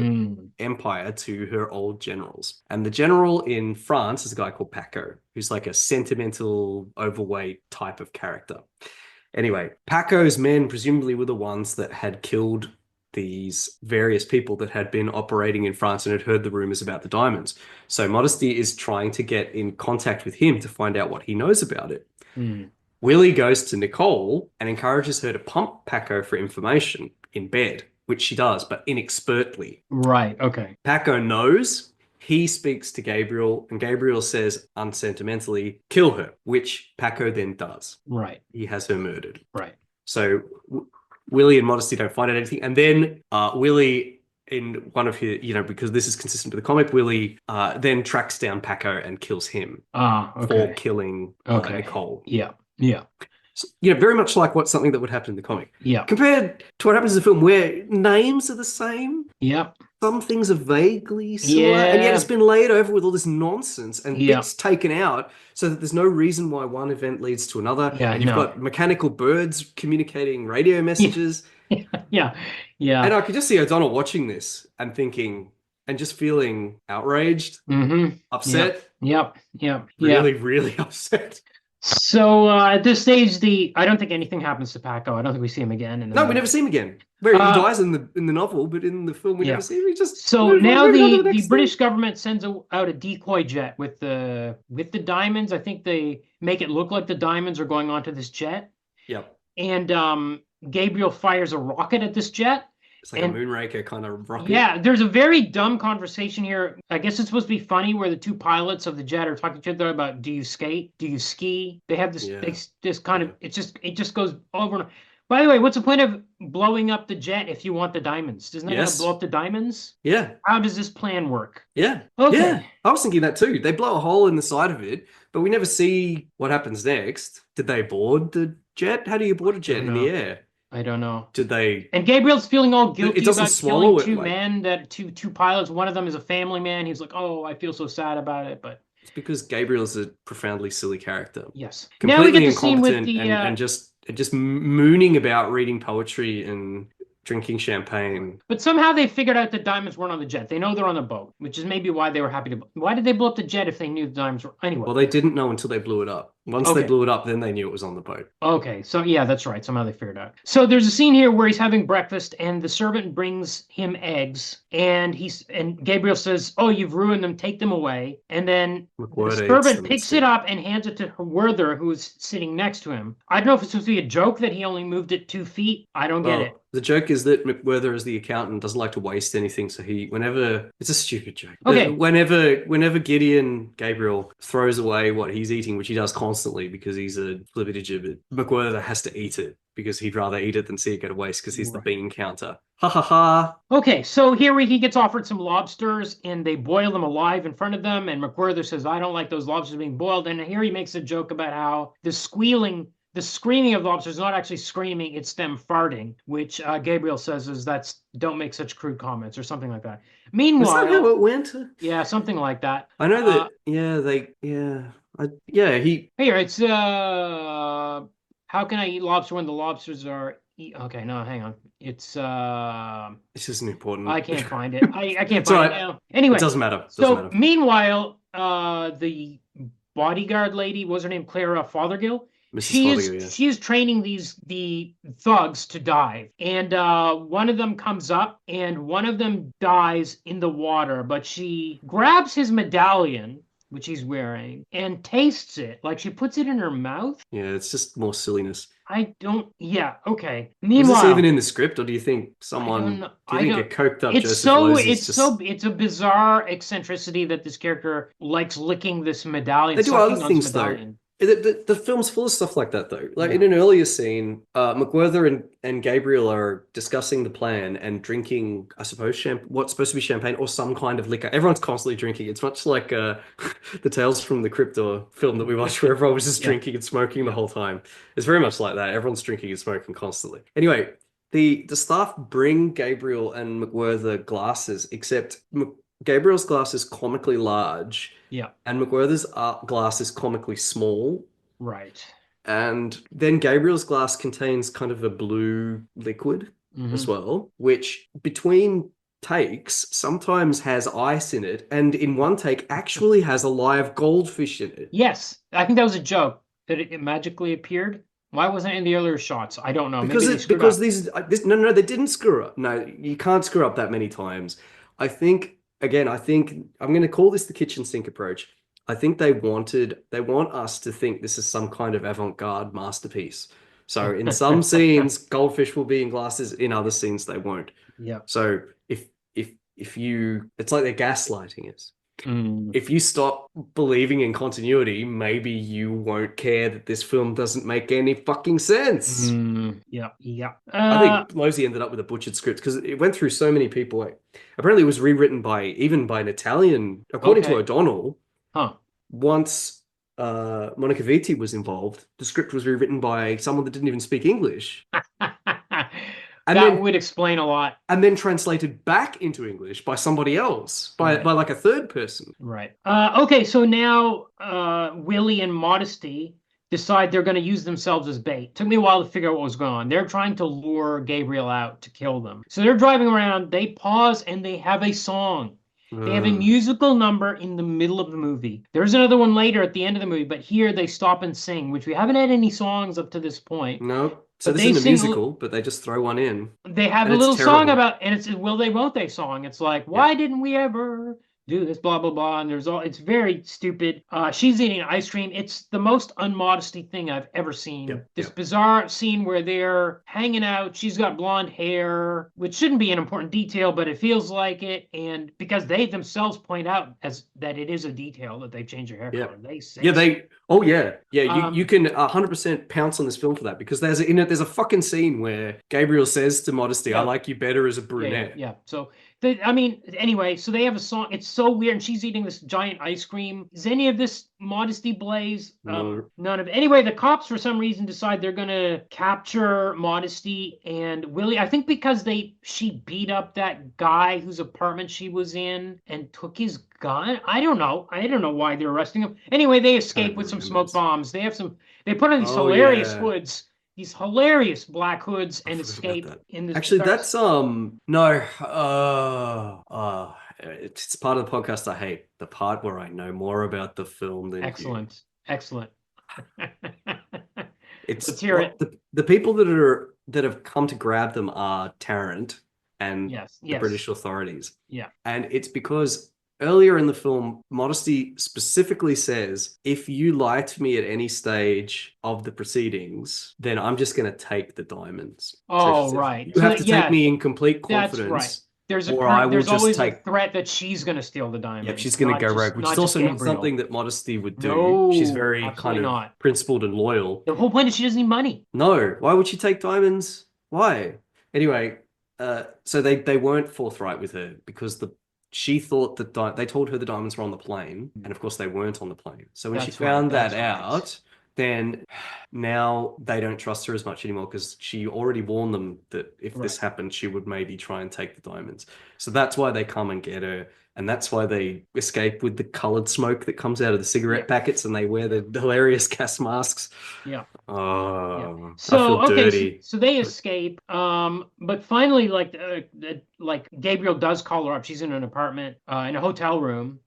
empire to her old generals. And the general in France is a guy called Paco, who's like a sentimental, overweight type of character. Anyway, Paco's men presumably were the ones that had killed these various people that had been operating in France and had heard the rumors about the diamonds. So Modesty is trying to get in contact with him to find out what he knows about it. Willie goes to Nicole and encourages her to pump Paco for information in bed, which she does, but inexpertly. Right, okay. Paco knows. He speaks to Gabriel, and Gabriel says, unsentimentally, kill her, which Paco then does. Right. He has her murdered. Right. So Willie and Modesty don't find out anything. And then Willie, in one of his, because this is consistent with the comic, Willie then tracks down Paco and kills him for killing Nicole. Yeah. Yeah. So, very much like something that would happen in the comic. Yeah. Compared to what happens in the film, where names are the same. Yep. Some things are vaguely similar, and yet it's been laid over with all this nonsense and bits taken out so that there's no reason why one event leads to another. Yeah, and you've got mechanical birds communicating radio messages. Yeah. And I could just see O'Donnell watching this and thinking, and just feeling outraged, upset. Yep. Really, really upset. So at this stage, I don't think anything happens to Paco. I don't think we see him again. No, we never see him again. He dies in the novel, but in the film we never see him. He just now the British government sends out a decoy jet with the diamonds. I think they make it look like the diamonds are going onto this jet. Yep. And Gabriel fires a rocket at this jet. It's like a Moonraker kind of rocket. Yeah, there's a very dumb conversation here. I guess it's supposed to be funny where the two pilots of the jet are talking to each other about, do you skate? Do you ski? They have this kind of, it just goes over and over. By the way, what's the point of blowing up the jet if you want the diamonds? Doesn't that have to blow up the diamonds? Yeah. How does this plan work? Yeah. Okay. Yeah. I was thinking that too. They blow a hole in the side of it, but we never see what happens next. Did they board the jet? How do you board a jet in the air? I don't know. Did they? And Gabriel's feeling all guilty about killing two men, two pilots. One of them is a family man. He's like, "Oh, I feel so sad about it." But it's because Gabriel's a profoundly silly character. Yes. Completely now we get the incompetent scene with the and just mooning about reading poetry and drinking champagne. But somehow they figured out the diamonds weren't on the jet. They know they're on the boat, which is maybe why they were happy to. Why did they blow up the jet if they knew the diamonds were anyway? Well, they didn't know until they blew it up. Once they blew it up, then they knew it was on the boat. Okay, so yeah, that's right. Somehow they figured out. So there's a scene here where he's having breakfast, and the servant brings him eggs, and Gabriel says, "Oh, you've ruined them. Take them away." And then the servant picks it up and hands it to Werther, who's sitting next to him. I don't know if it's supposed to be a joke that he only moved it 2 feet. I don't get it. The joke is that McWhirter, as the accountant, doesn't like to waste anything, so it's a stupid joke. Okay. Whenever Gideon Gabriel throws away what he's eating, which he does constantly because he's a flibbertigibbet, McWhirter has to eat it. because he'd rather eat it than see it go to waste because he's the Right. bean counter. Ha ha ha. Okay, so here he gets offered some lobsters and they boil them alive in front of them. And McWhirter says, I don't like those lobsters being boiled. And here he makes a joke about how the screaming of lobsters is not actually screaming, it's them farting, which Gabriel says is don't make such crude comments or something like that. Was Meanwhile, that how it went? yeah, something like that. I know that, he, Here, it's how can I eat lobster when the lobsters are okay, no, hang on. It's this isn't important. I can't find it. I can't It's find all it right. now. Anyway, It doesn't matter. so meanwhile, the bodyguard lady, was her name Clara Fothergill? Mrs. Fothergill, yeah. She is training the thugs to dive, and one of them comes up, and one of them dies in the water, but she grabs his medallion, which he's wearing, and tastes it. Like she puts it in her mouth. Yeah, it's just more silliness. Yeah, okay. Was Meanwhile, this even in the script, or do you think I don't know. do you think a coked up It's Joseph so Losey is just... it's a bizarre eccentricity that this character likes licking this medallion. They do sucking other on things this though. medallion. The film's full of stuff like that though. Like Yeah. in an earlier scene, McWhirter and Gabriel are discussing the plan and drinking, I suppose, what's supposed to be champagne or some kind of liquor. Everyone's constantly drinking. It's much like the Tales from the Crypt film that we watched, where everyone was just Yeah. drinking and smoking the whole time. It's very much like that. Everyone's drinking and smoking constantly. Anyway, the staff bring Gabriel and McWhirter glasses, except Gabriel's glass is comically large. Yeah. And McWhirter's glass is comically small. Right. And then Gabriel's glass contains kind of a blue liquid as well, which between takes sometimes has ice in it, and in one take actually has a live goldfish in it. Yes, I think that was a joke that it magically appeared. Why wasn't it in the earlier shots? I don't know. Because Maybe they screwed up. no, they didn't screw up. No, you can't screw up that many times. I think I'm going to call this the kitchen sink approach. I think they want us to think this is some kind of avant-garde masterpiece. So in some scenes, goldfish will be in glasses. In other scenes, they won't. Yeah. So if you, it's like they're gaslighting us. If you stop believing in continuity, maybe you won't care that this film doesn't make any fucking sense. Yeah. I think Losey ended up with a butchered script because it went through so many people. Like, apparently, it was rewritten even by an Italian, according to O'Donnell. Huh. Once Monica Vitti was involved, the script was rewritten by someone that didn't even speak English. That would explain a lot. And then translated back into English by somebody else, by like a third person. Right. Okay, so now Willie and Modesty decide they're going to use themselves as bait. Took me a while to figure out what was going on. They're trying to lure Gabriel out to kill them. So they're driving around, they pause, and they have a song. They have a musical number in the middle of the movie. There's another one later at the end of the movie, but here they stop and sing, which we haven't had any songs up to this point. No. So But this they isn't a sing- musical, but they just throw one in. They have And a it's little song terrible. about, and it's a will they won't they song. It's like, why didn't we ever do this, blah blah blah, and it's very stupid. She's eating ice cream. It's the most unmodesty thing I've ever seen. This bizarre scene where they're hanging out. She's got blonde hair, which shouldn't be an important detail, but it feels like it, and because they themselves point out that it is a detail that they've changed her hair color. They say you can 100% pounce on this film for that, because there's a fucking scene where Gabriel says to Modesty, I like you better as a brunette. So anyway, so they have a song. It's so weird, and she's eating this giant ice cream. Is any of this Modesty Blaise? No. None of it. Anyway, the cops for some reason decide they're gonna capture Modesty and Willie. I think because she beat up that guy whose apartment she was in and took his gun. I don't know why they're arresting him. Anyway, they escape with some smoke bombs. They put on these hilarious hoods. These hilarious black hoods and escape in this. Actually, that's it's part of the podcast I hate. The part where I know more about the film than excellent. Let's hear it. The people that have come to grab them are Tarrant and the British authorities. Yeah. And it's because earlier in the film, Modesty specifically says, if you lie to me at any stage of the proceedings, then I'm just going to take the diamonds. Oh, so right. You have to take me in complete confidence. That's right. Or I will there's just always a take. threat that she's going to steal the diamonds. Yep, she's going to go rogue, which not is just also not Gabriel. something that Modesty would do. She's No, very kind absolutely of not. principled and loyal. The whole point is she doesn't need money. No, why would she take diamonds? Why? Anyway, so they weren't forthright with her because she thought that they told her the diamonds were on the plane, and of course they weren't on the plane. So when she That's right, found that that's right. out, then now they don't trust her as much anymore because she already warned them that if this happened, she would maybe try and take the diamonds. So that's why they come and get her. And that's why they escape with the colored smoke that comes out of the cigarette packets, and they wear the hilarious gas masks. Yeah. Oh, So I feel okay, dirty. so they escape. But finally, like Gabriel does call her up. She's in an apartment, in a hotel room,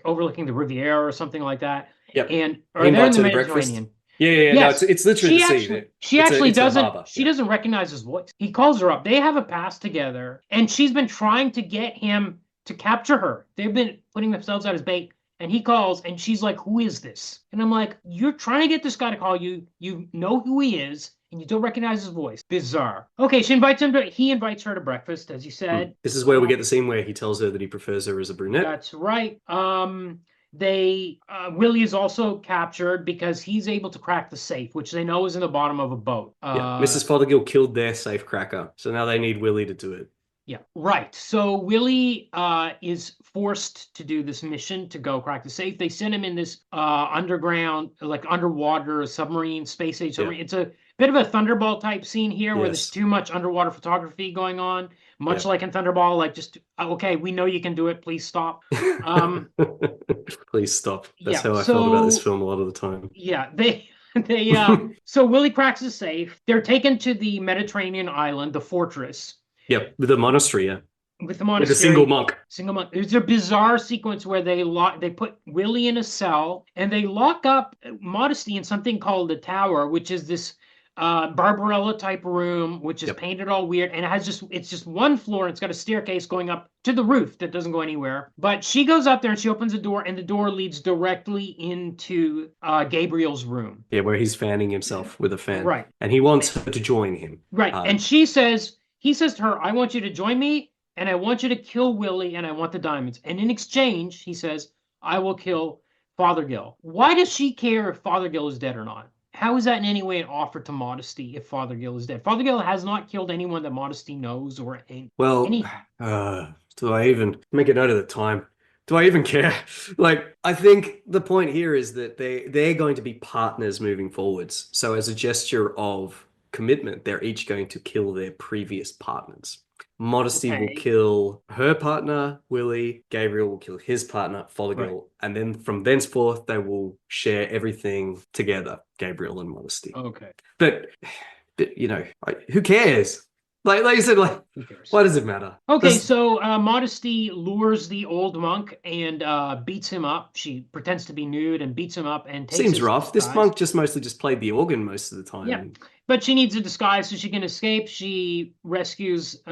overlooking the Riviera or something like that. Yep. And He they're in invites the her to breakfast. Mediterranean. Yeah. Yes. No, it's literally the sea. She It's actually a doesn't. harbor. She doesn't recognize his voice. He calls her up. They have a pass together, and she's been trying to get him to capture her. They've been putting themselves out as bait, and he calls, and she's like, "Who is this?" And I'm like, "You're trying to get this guy to call you. You know who he is, and you don't recognize his voice. Bizarre." Okay, he invites her to breakfast, as you said. This is where we get the scene where he tells her that he prefers her as a brunette. That's right. Willie is also captured because he's able to crack the safe, which they know is in the bottom of a boat. Yeah, Mrs. Fothergill killed their safe cracker, so now they need Willie to do it. Yeah, right. So Willie is forced to do this mission to go crack the safe. They send him in this underground, like underwater submarine, space age submarine. It's a bit of a Thunderball type scene here where there's too much underwater photography going on, much like in Thunderball, like just, okay, we know you can do it. Please stop. Please stop. That's how I felt about this film a lot of the time. Yeah, so Willie cracks the safe. They're taken to the Mediterranean island, the fortress. Yep, with the monastery, yeah. With the monastery. With a single monk. It's a bizarre sequence where they put Willie in a cell and they lock up Modesty in something called the Tower, which is this Barbarella type room, which is painted all weird, and it's just one floor, and it's got a staircase going up to the roof that doesn't go anywhere. But she goes up there and she opens the door, and the door leads directly into Gabriel's room. Yeah, where he's fanning himself with a fan. Right. And he wants her to join him. Right. And he says to her, "I want you to join me, and I want you to kill Willie, and I want the diamonds. And in exchange," he says, "I will kill Fothergill." Why does she care if Fothergill is dead or not? How is that in any way an offer to Modesty if Fothergill is dead? Fothergill has not killed anyone that Modesty knows or anything. Do I even make a note of the time? Do I even care? Like, I think the point here is that they're going to be partners moving forwards. So as a gesture of commitment, they're each going to kill their previous partners. Modesty will kill her partner, Willie. Gabriel will kill his partner, Fothergill. And then from thenceforth, they will share everything together, Gabriel and Modesty. Okay. But you know, who cares? Like you said, like, why does it matter? Okay, so Modesty lures the old monk and beats him up. She pretends to be nude and beats him up and takes Seems his rough. disguise. This monk mostly just played the organ most of the time. Yeah, but she needs a disguise so she can escape. She rescues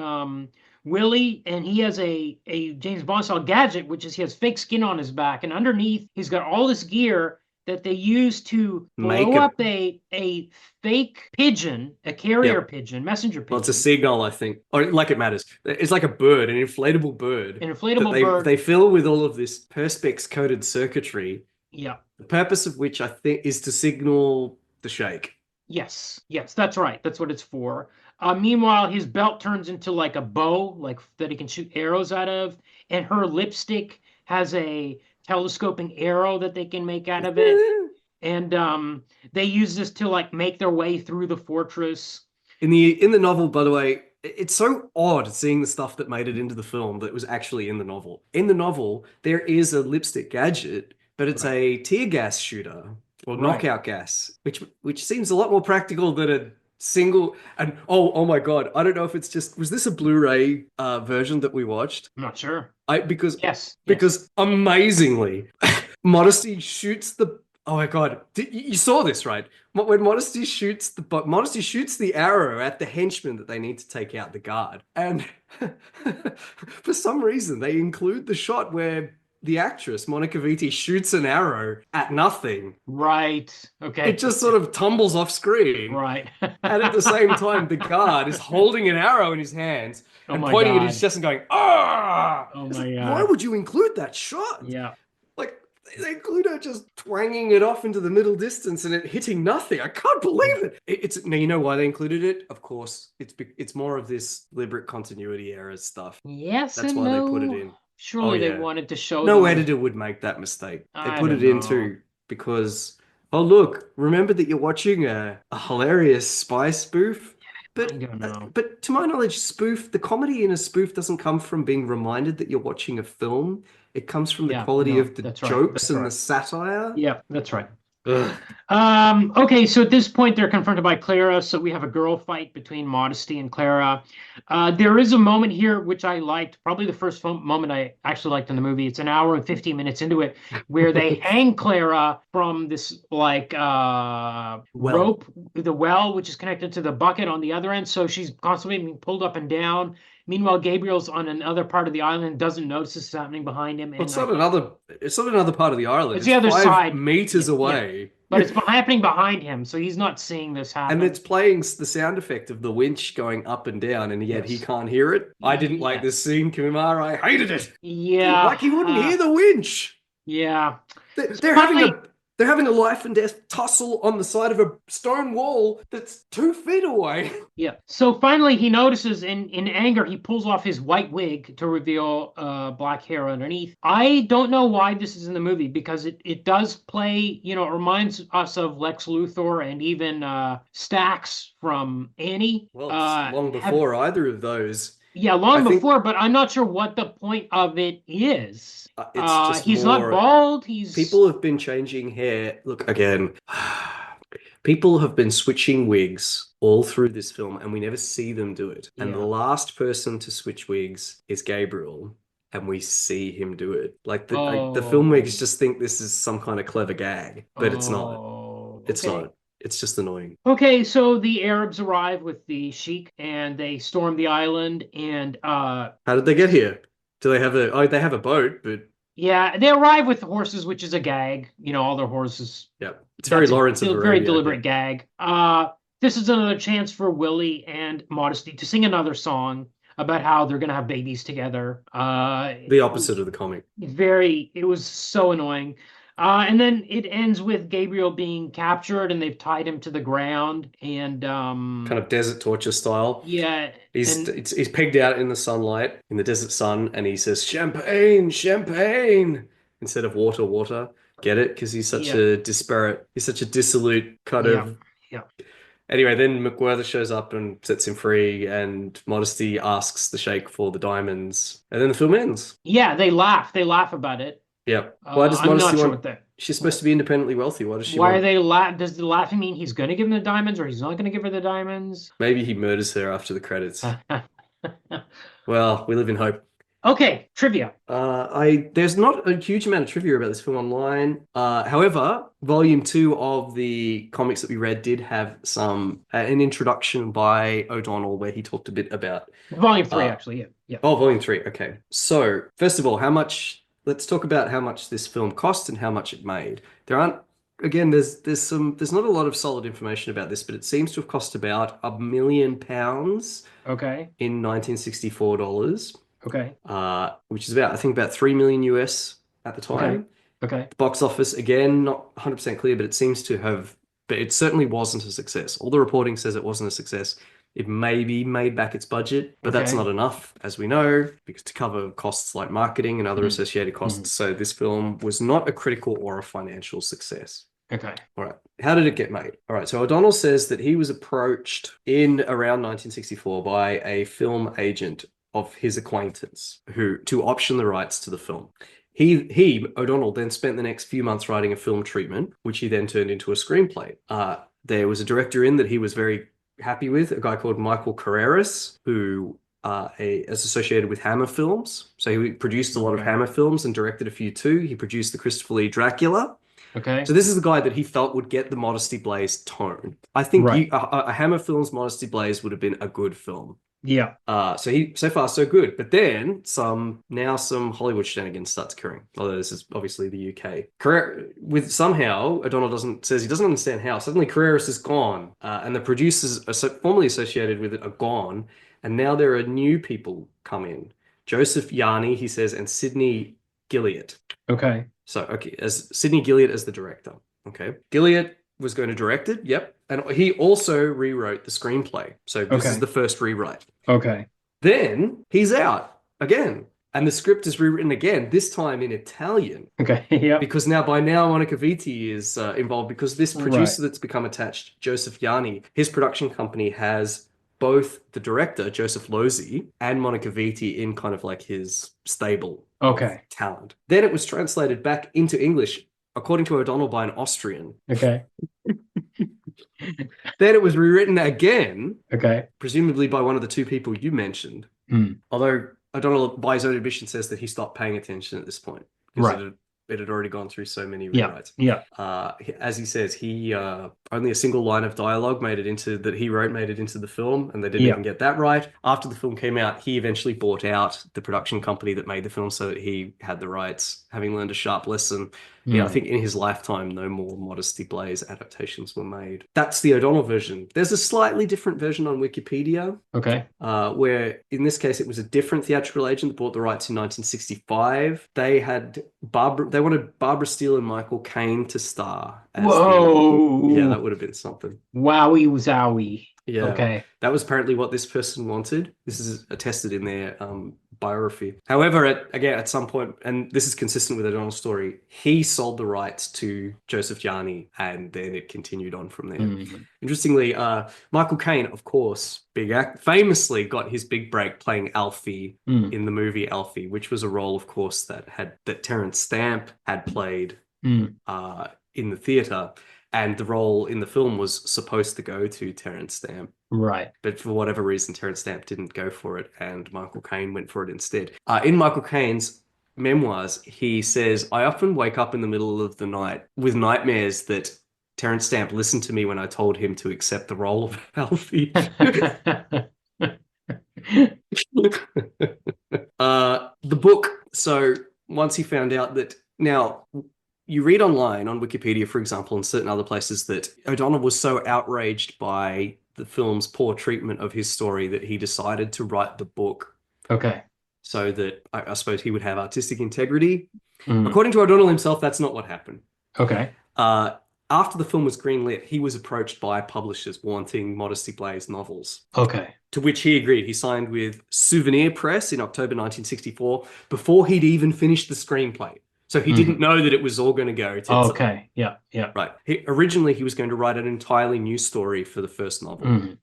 Willie, and he has a James Bond style gadget, which is he has fake skin on his back, and underneath he's got all this gear that they use to blow up a fake pigeon, a carrier pigeon, messenger pigeon. Well, it's a seagull, I think. Or like it matters. It's like a bird, an inflatable bird. An inflatable bird. They fill with all of this perspex-coated circuitry. Yeah. The purpose of which I think is to signal the shake. Yes, that's right. That's what it's for. Meanwhile, his belt turns into like a bow, like that he can shoot arrows out of, and her lipstick has a telescoping arrow that they can make out of it. And they use this to like make their way through the fortress. In the novel, by the way, it's so odd seeing the stuff that made it into the film that was actually in the novel. In the novel, there is a lipstick gadget, but it's a tear gas shooter or knockout gas, which seems a lot more practical than a single. And oh my god, I don't know if it's just, was this a Blu-ray version that we watched? I'm not sure. Because amazingly, Modesty shoots the. Oh my god, you saw this, right? When Modesty shoots the arrow at the henchman that they need to take out, the guard, and for some reason they include the shot where the actress, Monica Vitti, shoots an arrow at nothing. Right. Okay. It just sort of tumbles off screen. Right. And at the same time, the guard is holding an arrow in his hands Oh and my pointing at God. his chest and going, "Ah!" Oh It's my like, God. why would you include that shot? Yeah. Like, they include her just twanging it off into the middle distance and it hitting nothing. I can't believe it. It's now, you know why they included it? Of course, it's more of this deliberate continuity error stuff. Yes That's and why they no. put it in. Surely Oh, they yeah. wanted to show No them. editor would make that mistake. They I put don't it in know. too because, oh, look, remember that you're watching a hilarious spy spoof? I don't know. But to my knowledge, the comedy in a spoof doesn't come from being reminded that you're watching a film. It comes from the Yeah, quality no, of the that's right, jokes that's and right. the satire. Yeah, that's right. Ugh. Okay, so at this point they're confronted by Clara, so we have a girl fight between Modesty and Clara. There is a moment here which I liked, probably the first moment I actually liked in the movie. It's an hour and 15 minutes into it, where they hang Clara from this like rope, the well, which is connected to the bucket on the other end, so she's constantly being pulled up and down. Meanwhile, Gabriel's on another part of the island, doesn't notice this is happening behind him. Well, it's not another part of the island. It's the other 5 side. meters Yeah, yeah. away. But it's happening behind him, so he's not seeing this happen. And it's playing the sound effect of the winch going up and down, and yet he Yes. can't hear it. I didn't like this scene, Kumar. I hated it. Yeah. Like he wouldn't hear the winch. Yeah. They're having a life and death tussle on the side of a stone wall that's 2 feet away. Yeah. So finally he notices in anger, he pulls off his white wig to reveal black hair underneath. I don't know why this is in the movie because it does play, it reminds us of Lex Luthor and even Stax from Annie. Well, it's long before either of those. Yeah, long before, but I'm not sure what the point of it is. It's just he's not bald. People have been changing hair. Look, again, people have been switching wigs all through this film, and we never see them do it. And the last person to switch wigs is Gabriel, and we see him do it. Like the filmmakers just think this is some kind of clever gag, but it's not. It's not. It's just annoying. Okay, so the Arabs arrive with the Sheik and they storm the island and how did they get here? Do they have they have a boat, but yeah, they arrive with horses, which is a gag. All their horses. Yeah. It's very Lawrence of Arabia. Very deliberate gag. This is another chance for Willie and Modesty to sing another song about how they're gonna have babies together. The opposite of the comic. It was so annoying. And then it ends with Gabriel being captured and they've tied him to the ground and kind of desert torture style. Yeah. He's pegged out in the sunlight, in the desert sun, and he says, "Champagne, champagne," instead of water, water. Get it? Because he's such a disparate, he's such a dissolute kind of. Yeah. Anyway, then McWhirter shows up and sets him free, and Modesty asks the Sheikh for the diamonds, and then the film ends. Yeah, they laugh. They laugh about it. Yeah. Why does Modesty want that? She's supposed to be independently wealthy. Why does she Why are they does the laughing mean he's going to give him the diamonds or he's not going to give her the diamonds? Maybe he murders her after the credits. Well, we live in hope. Okay, trivia. There's not a huge amount of trivia about this film online. However, volume 2 of the comics that we read did have an introduction by O'Donnell where he talked a bit about volume 3 actually. Yeah. Oh, volume 3. Okay. So, first of all, let's talk about how much this film cost and how much it made. There's not a lot of solid information about this, but it seems to have cost about £1 million. Okay. In 1964 dollars. Okay. Which is about 3 million US at the time. Okay. The box office, again, not 100% clear, but it seems to have, but it certainly wasn't a success. All the reporting says it wasn't a success. It maybe made back its budget, but that's not enough, as we know, because to cover costs like marketing and other associated costs. So this film was not a critical or a financial success. Okay. All right. How did it get made? All right. So O'Donnell says that he was approached in around 1964 by a film agent of his acquaintance to option the rights to the film. O'Donnell, then spent the next few months writing a film treatment, which he then turned into a screenplay. There was a director in that he was very happy with, a guy called Michael Carreras, who is associated with Hammer films. So he produced a lot of Hammer films and directed a few too. He produced the Christopher Lee Dracula. Okay. So this is the guy that he felt would get the Modesty Blaise tone. I think a Hammer film's Modesty Blaise would have been a good film. Yeah. So far so good. But then some Hollywood shenanigans starts occurring. Although this is obviously the UK. Somehow O'Donnell says he doesn't understand how. Suddenly Carreras is gone, and the producers formerly associated with it are gone, and now there are new people come in. Joseph Yarny, he says, and Sidney Gilliat. Okay. As Sidney Gilliat as the director. Okay. Gilliat was going to direct it, yep. And he also rewrote the screenplay. So this is the first rewrite. Okay. Then he's out again. And the script is rewritten again, this time in Italian. Okay, yeah. Because by now Monica Vitti is involved, because this producer that's become attached, Joseph Yarny, his production company has both the director, Joseph Losey, and Monica Vitti in kind of like his stable of talent. Then it was translated back into English, according to O'Donnell, by an Austrian. Okay. Then it was rewritten again, okay, presumably by one of the two people you mentioned. Although O'Donnell, by his own admission, says that he stopped paying attention at this point. Right. It had already gone through so many rewrites. Yeah. As he says, he only a single line of dialogue made it into the film, and they didn't even get that right. After the film came out, he eventually bought out the production company that made the film so that he had the rights, having learned a sharp lesson. Yeah, I think in his lifetime, no more Modesty Blaise adaptations were made. That's the O'Donnell version. There's a slightly different version on Wikipedia. Okay. Where in this case, it was a different theatrical agent that bought the rights in 1965. They wanted Barbara Steele and Michael Caine to star. Yeah, that would have been something. Wowie zowie. Yeah. Okay. That was apparently what this person wanted. This is attested in their biography. However, at some point, and this is consistent with O'Donnell's story, he sold the rights to Joseph Yarny, and then it continued on from there. Interestingly, Michael Caine, of course, famously got his big break playing Alfie in the movie Alfie, which was a role, of course, that Terence Stamp had played in the theater. And the role in the film was supposed to go to Terence Stamp. Right. But for whatever reason, Terence Stamp didn't go for it, and Michael Caine went for it instead. In Michael Caine's memoirs, he says, I often wake up in the middle of the night with nightmares that Terence Stamp listened to me when I told him to accept the role of Alfie. The book, so once he found out that... Now... You read online on Wikipedia, for example, and certain other places, that O'Donnell was so outraged by the film's poor treatment of his story that he decided to write the book. Okay. So that I suppose he would have artistic integrity. According to O'Donnell himself, that's not what happened. Okay. After the film was greenlit, he was approached by publishers wanting Modesty Blaise novels. Okay. To which he agreed. He signed with Souvenir Press in October 1964 before he'd even finished the screenplay. So he didn't know that it was all going to go. Okay, yeah. Right. Originally, he was going to write an entirely new story for the first novel.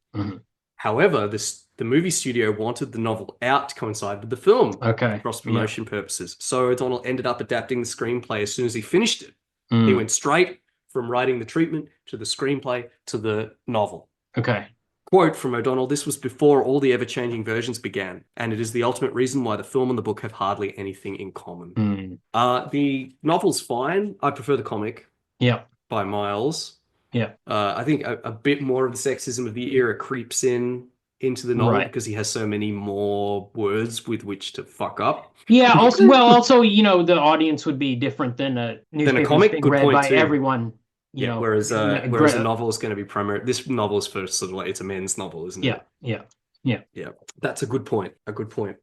However, the movie studio wanted the novel out to coincide with the film for cross-promotion purposes. So O'Donnell ended up adapting the screenplay as soon as he finished it. He went straight from writing the treatment to the screenplay to the novel. Okay. Quote from O'Donnell, this was before all the ever-changing versions began, and it is the ultimate reason why the film and the book have hardly anything in common. The novel's fine. I prefer the comic. Yeah. By miles. Yeah. I think a bit more of the sexism of the era creeps into the novel because he has so many more words with which to fuck up. Yeah. Also, the audience would be different than a newspaper than a comic. being read by everyone. Whereas a novel is going to be primary. This novel is for sort of like, it's a men's novel, isn't it? Yeah. That's a good point.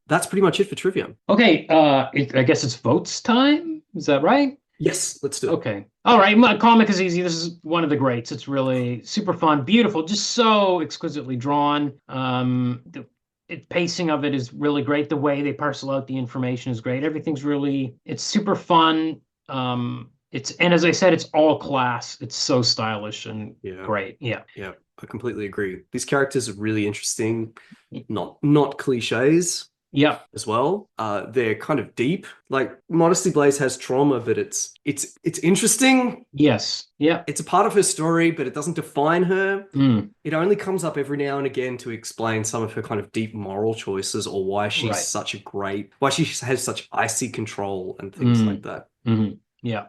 That's pretty much it for trivia. Okay. I guess it's votes time. Is that right? Yes, let's do it. Okay. All right. My comic is easy. This is one of the greats. It's really super fun, beautiful, just so exquisitely drawn. The pacing of it is really great. The way they parcel out the information is great. It's super fun. And as I said, it's all class. It's so stylish and great. Yeah, I completely agree. These characters are really interesting, not cliches. Yeah, as well. They're kind of deep. Like Modesty Blaise has trauma, but it's interesting. Yes, yeah. It's a part of her story, but it doesn't define her. It only comes up every now and again to explain some of her kind of deep moral choices, or why she's why she has such icy control and things like that. Yeah.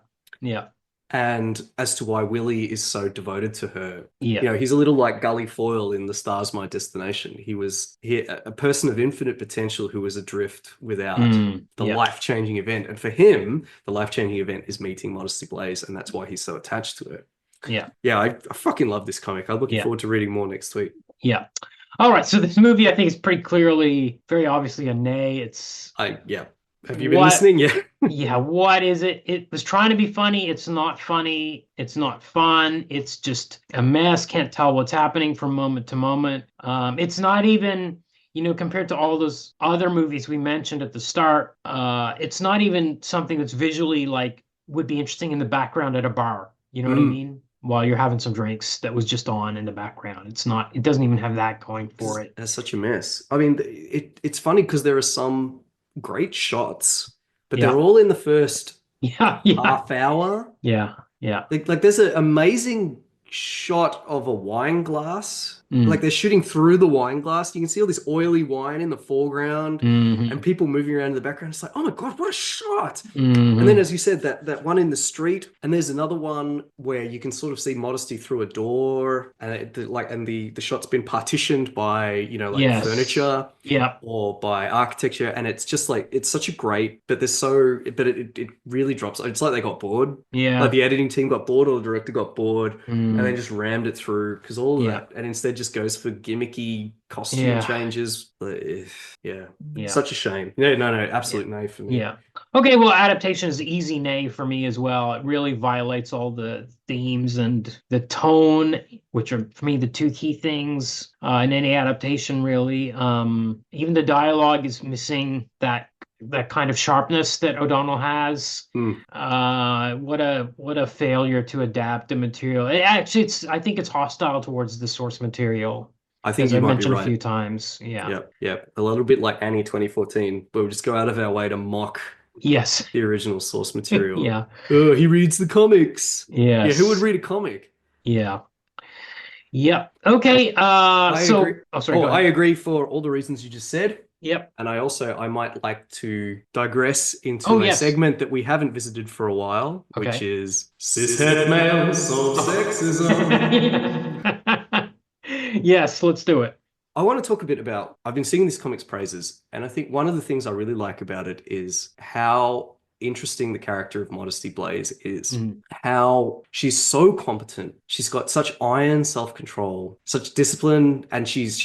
and as to why Willie is so devoted to her. Yeah. He's a little like Gully Foyle in The Star's My Destination. He was a person of infinite potential who was adrift without the Yeah. life-changing event. And for him, the life-changing event is meeting Modesty Blaise, and that's why he's so attached to her. Yeah. Yeah, I fucking love this comic. I'm looking Yeah. forward to reading more next week. Yeah. All right. So this movie, I think, is pretty clearly, very obviously a nay. It's Yeah. Have you been listening? Yeah. yeah. What is it? It was trying to be funny. It's not funny. It's not fun. It's just a mess. Can't tell what's happening from moment to moment. It's not even, compared to all those other movies we mentioned at the start, it's not even something that's visually like would be interesting in the background at a bar. You know what I mean? While you're having some drinks, that was just on in the background. It doesn't even have that going for it. That's such a mess. I mean, it's funny because there are some great shots, but they're all in the first half hour. Yeah. Like there's an amazing shot of a wine glass. Like they're shooting through the wine glass. You can see all this oily wine in the foreground and people moving around in the background. It's like, oh my God, what a shot. And then, as you said, that one in the street, and there's another one where you can sort of see Modesty through a door, and the shot's been partitioned by, furniture or by architecture. And it's just like, it's such a great, but it really drops. It's like they got bored. Yeah. Like the editing team got bored or the director got bored and then just rammed it through because all of that, and instead just goes for gimmicky costume changes. Such a shame. No, absolute nay for me. Yeah. Okay, well, adaptation is easy nay for me as well. It really violates all the themes and the tone, which are for me the two key things in any adaptation, really. Even the dialogue is missing that kind of sharpness that O'Donnell has. What a failure to adapt the material. I think it's hostile towards the source material. I think as you I might be mentioned right. a few times. Yeah. Yep. A little bit like Annie 2014, where we just go out of our way to mock the original source material. Yeah. Oh, he reads the comics. Yes. Yeah, who would read a comic? Yeah. Yep. Okay. I agree. Oh, sorry. I agree for all the reasons you just said. Yep. And I might like to digress into a segment that we haven't visited for a while, which is cishet male solve sexism. Yes, let's do it. I want to talk a bit about, I've been singing this comic's praises, and I think one of the things I really like about it is how interesting the character of Modesty Blaise is. How she's so competent. She's got such iron self-control, such discipline, and she's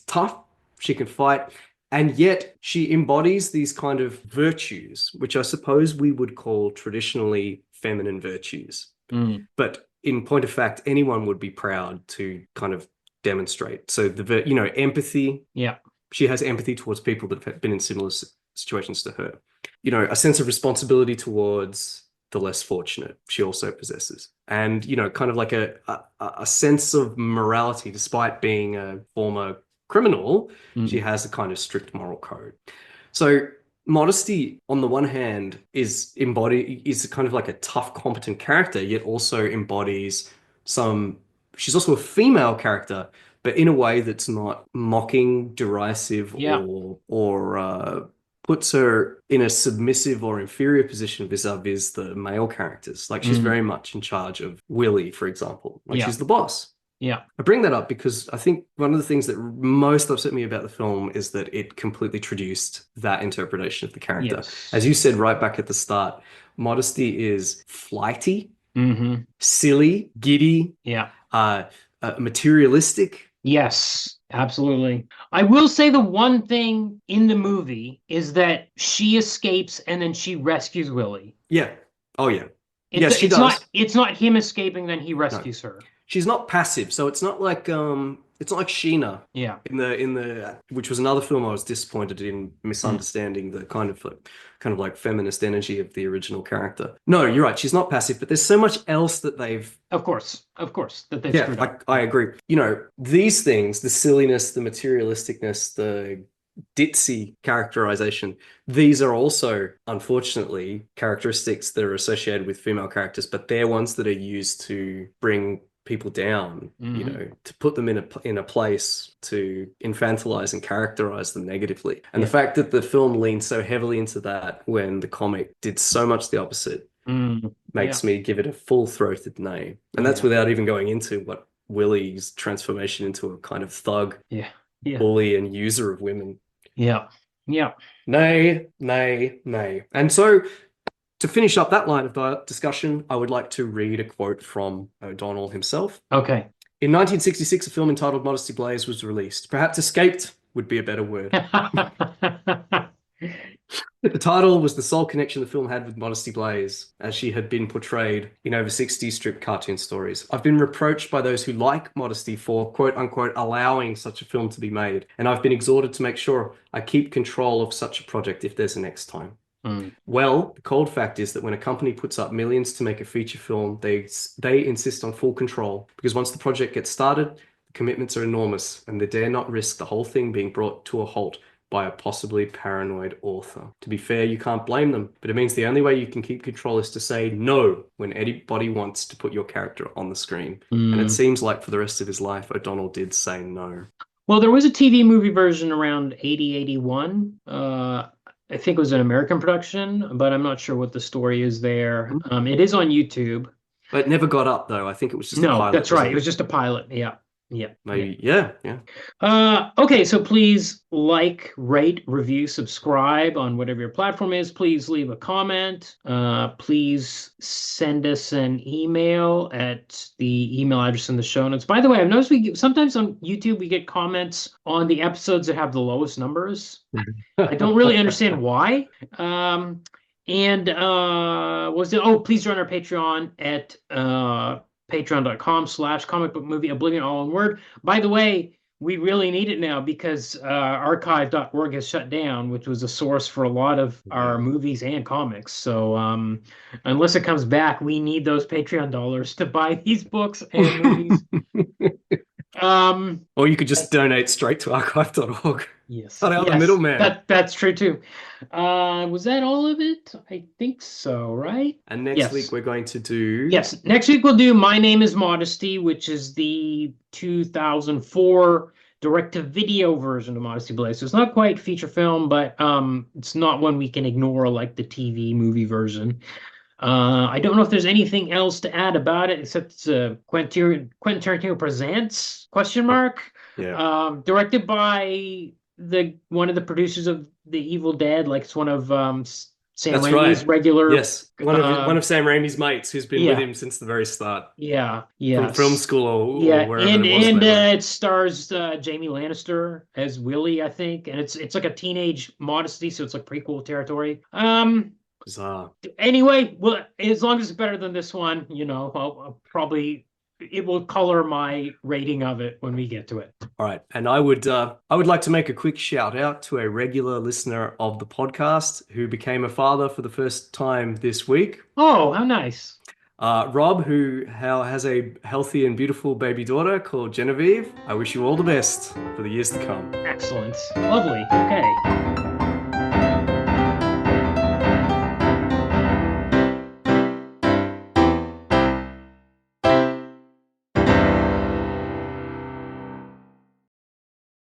tough, she can fight, and yet she embodies these kind of virtues, which I suppose we would call traditionally feminine virtues. But in point of fact, anyone would be proud to kind of demonstrate. So empathy. Yeah. She has empathy towards people that have been in similar situations to her. A sense of responsibility towards the less fortunate she also possesses. And, kind of like a sense of morality, despite being a former criminal, she has a kind of strict moral code. So Modesty, on the one hand, is kind of like a tough, competent character, yet also embodies she's also a female character, but in a way that's not mocking, derisive, or puts her in a submissive or inferior position vis-a-vis the male characters. Like she's very much in charge of Willie, for example. Like she's the boss. Yeah. I bring that up because I think one of the things that most upset me about the film is that it completely traduced that interpretation of the character. Yes. As you said right back at the start, Modesty is flighty, silly, giddy, materialistic. Yes, absolutely. I will say the one thing in the movie is that she escapes and then she rescues Willie. Yeah. Oh, yeah. Yes, she does. It's not him escaping, then he rescues her. She's not passive, so it's not like Sheena. Yeah. In the which was another film I was disappointed in misunderstanding the kind of like feminist energy of the original character. No, you're right. She's not passive, but there's so much else that they've. Of course, that they've screwed up. I agree. These things, the silliness, the materialisticness, the ditzy characterization, these are also unfortunately characteristics that are associated with female characters, but they're ones that are used to bring people down, to put them in a place to infantilize and characterize them negatively. And the fact that the film leaned so heavily into that when the comic did so much the opposite makes me give it a full-throated nay. And that's without even going into what Willie's transformation into a kind of thug, bully and user of women. Yeah. Nay, nay, nay. And so to finish up that line of discussion, I would like to read a quote from O'Donnell himself. Okay. In 1966, a film entitled Modesty Blaise was released. Perhaps escaped would be a better word. The title was the sole connection the film had with Modesty Blaise, as she had been portrayed in over 60 strip cartoon stories. I've been reproached by those who like Modesty for, quote-unquote, allowing such a film to be made, and I've been exhorted to make sure I keep control of such a project if there's a next time. Well, the cold fact is that when a company puts up millions to make a feature film, they insist on full control, because once the project gets started, the commitments are enormous, and they dare not risk the whole thing being brought to a halt by a possibly paranoid author. To be fair, you can't blame them, but it means the only way you can keep control is to say no when anybody wants to put your character on the screen. And it seems like for the rest of his life, O'Donnell did say no. Well, there was a TV movie version around 81. I think it was an American production, but I'm not sure what the story is there. It is on YouTube. But it never got up, though. I think it was just a pilot. No, that's right. It was just a pilot. Yeah. Maybe. Okay, so please like, rate, review, subscribe on whatever your platform is. Please leave a comment. Please send us an email at the email address in the show notes. By the way, I've noticed sometimes on YouTube we get comments on the episodes that have the lowest numbers. I don't really understand why. Please join our Patreon at patreon.com/comicbookmovieoblivion, all in word. By the way, we really need it now because archive.org has shut down, which was a source for a lot of our movies and comics. So unless it comes back, we need those Patreon dollars to buy these books and movies. Or you could just donate straight to archive.org. Yes. Cut out the middleman. That's true too. Was that all of it? I think so, right? And next week we're going to do... Yes, next week we'll do My Name is Modesty, which is the 2004 direct-to-video version of Modesty Blaise. So it's not quite feature film, but it's not one we can ignore like the TV movie version. I don't know if there's anything else to add about it except it's Quentin Tarantino Presents, ? Yeah. Directed by one of the producers of The Evil Dead, like it's one of Sam Raimi's regular. Yes, one of Sam Raimi's mates who's been with him since the very start. Yeah. From film school or wherever and it was. it stars Jamie Lannister as Willie, I think, and it's like a teenage Modesty, so it's like prequel territory. Bizarre. Anyway, well, as long as it's better than this one, I'll probably. It will color my rating of it when we get to it. All right. And I would like to make a quick shout out to a regular listener of the podcast who became a father for the first time this week. Oh, how nice. Rob, who has a healthy and beautiful baby daughter called Genevieve. I wish you all the best for the years to come. Excellent. Lovely. Okay.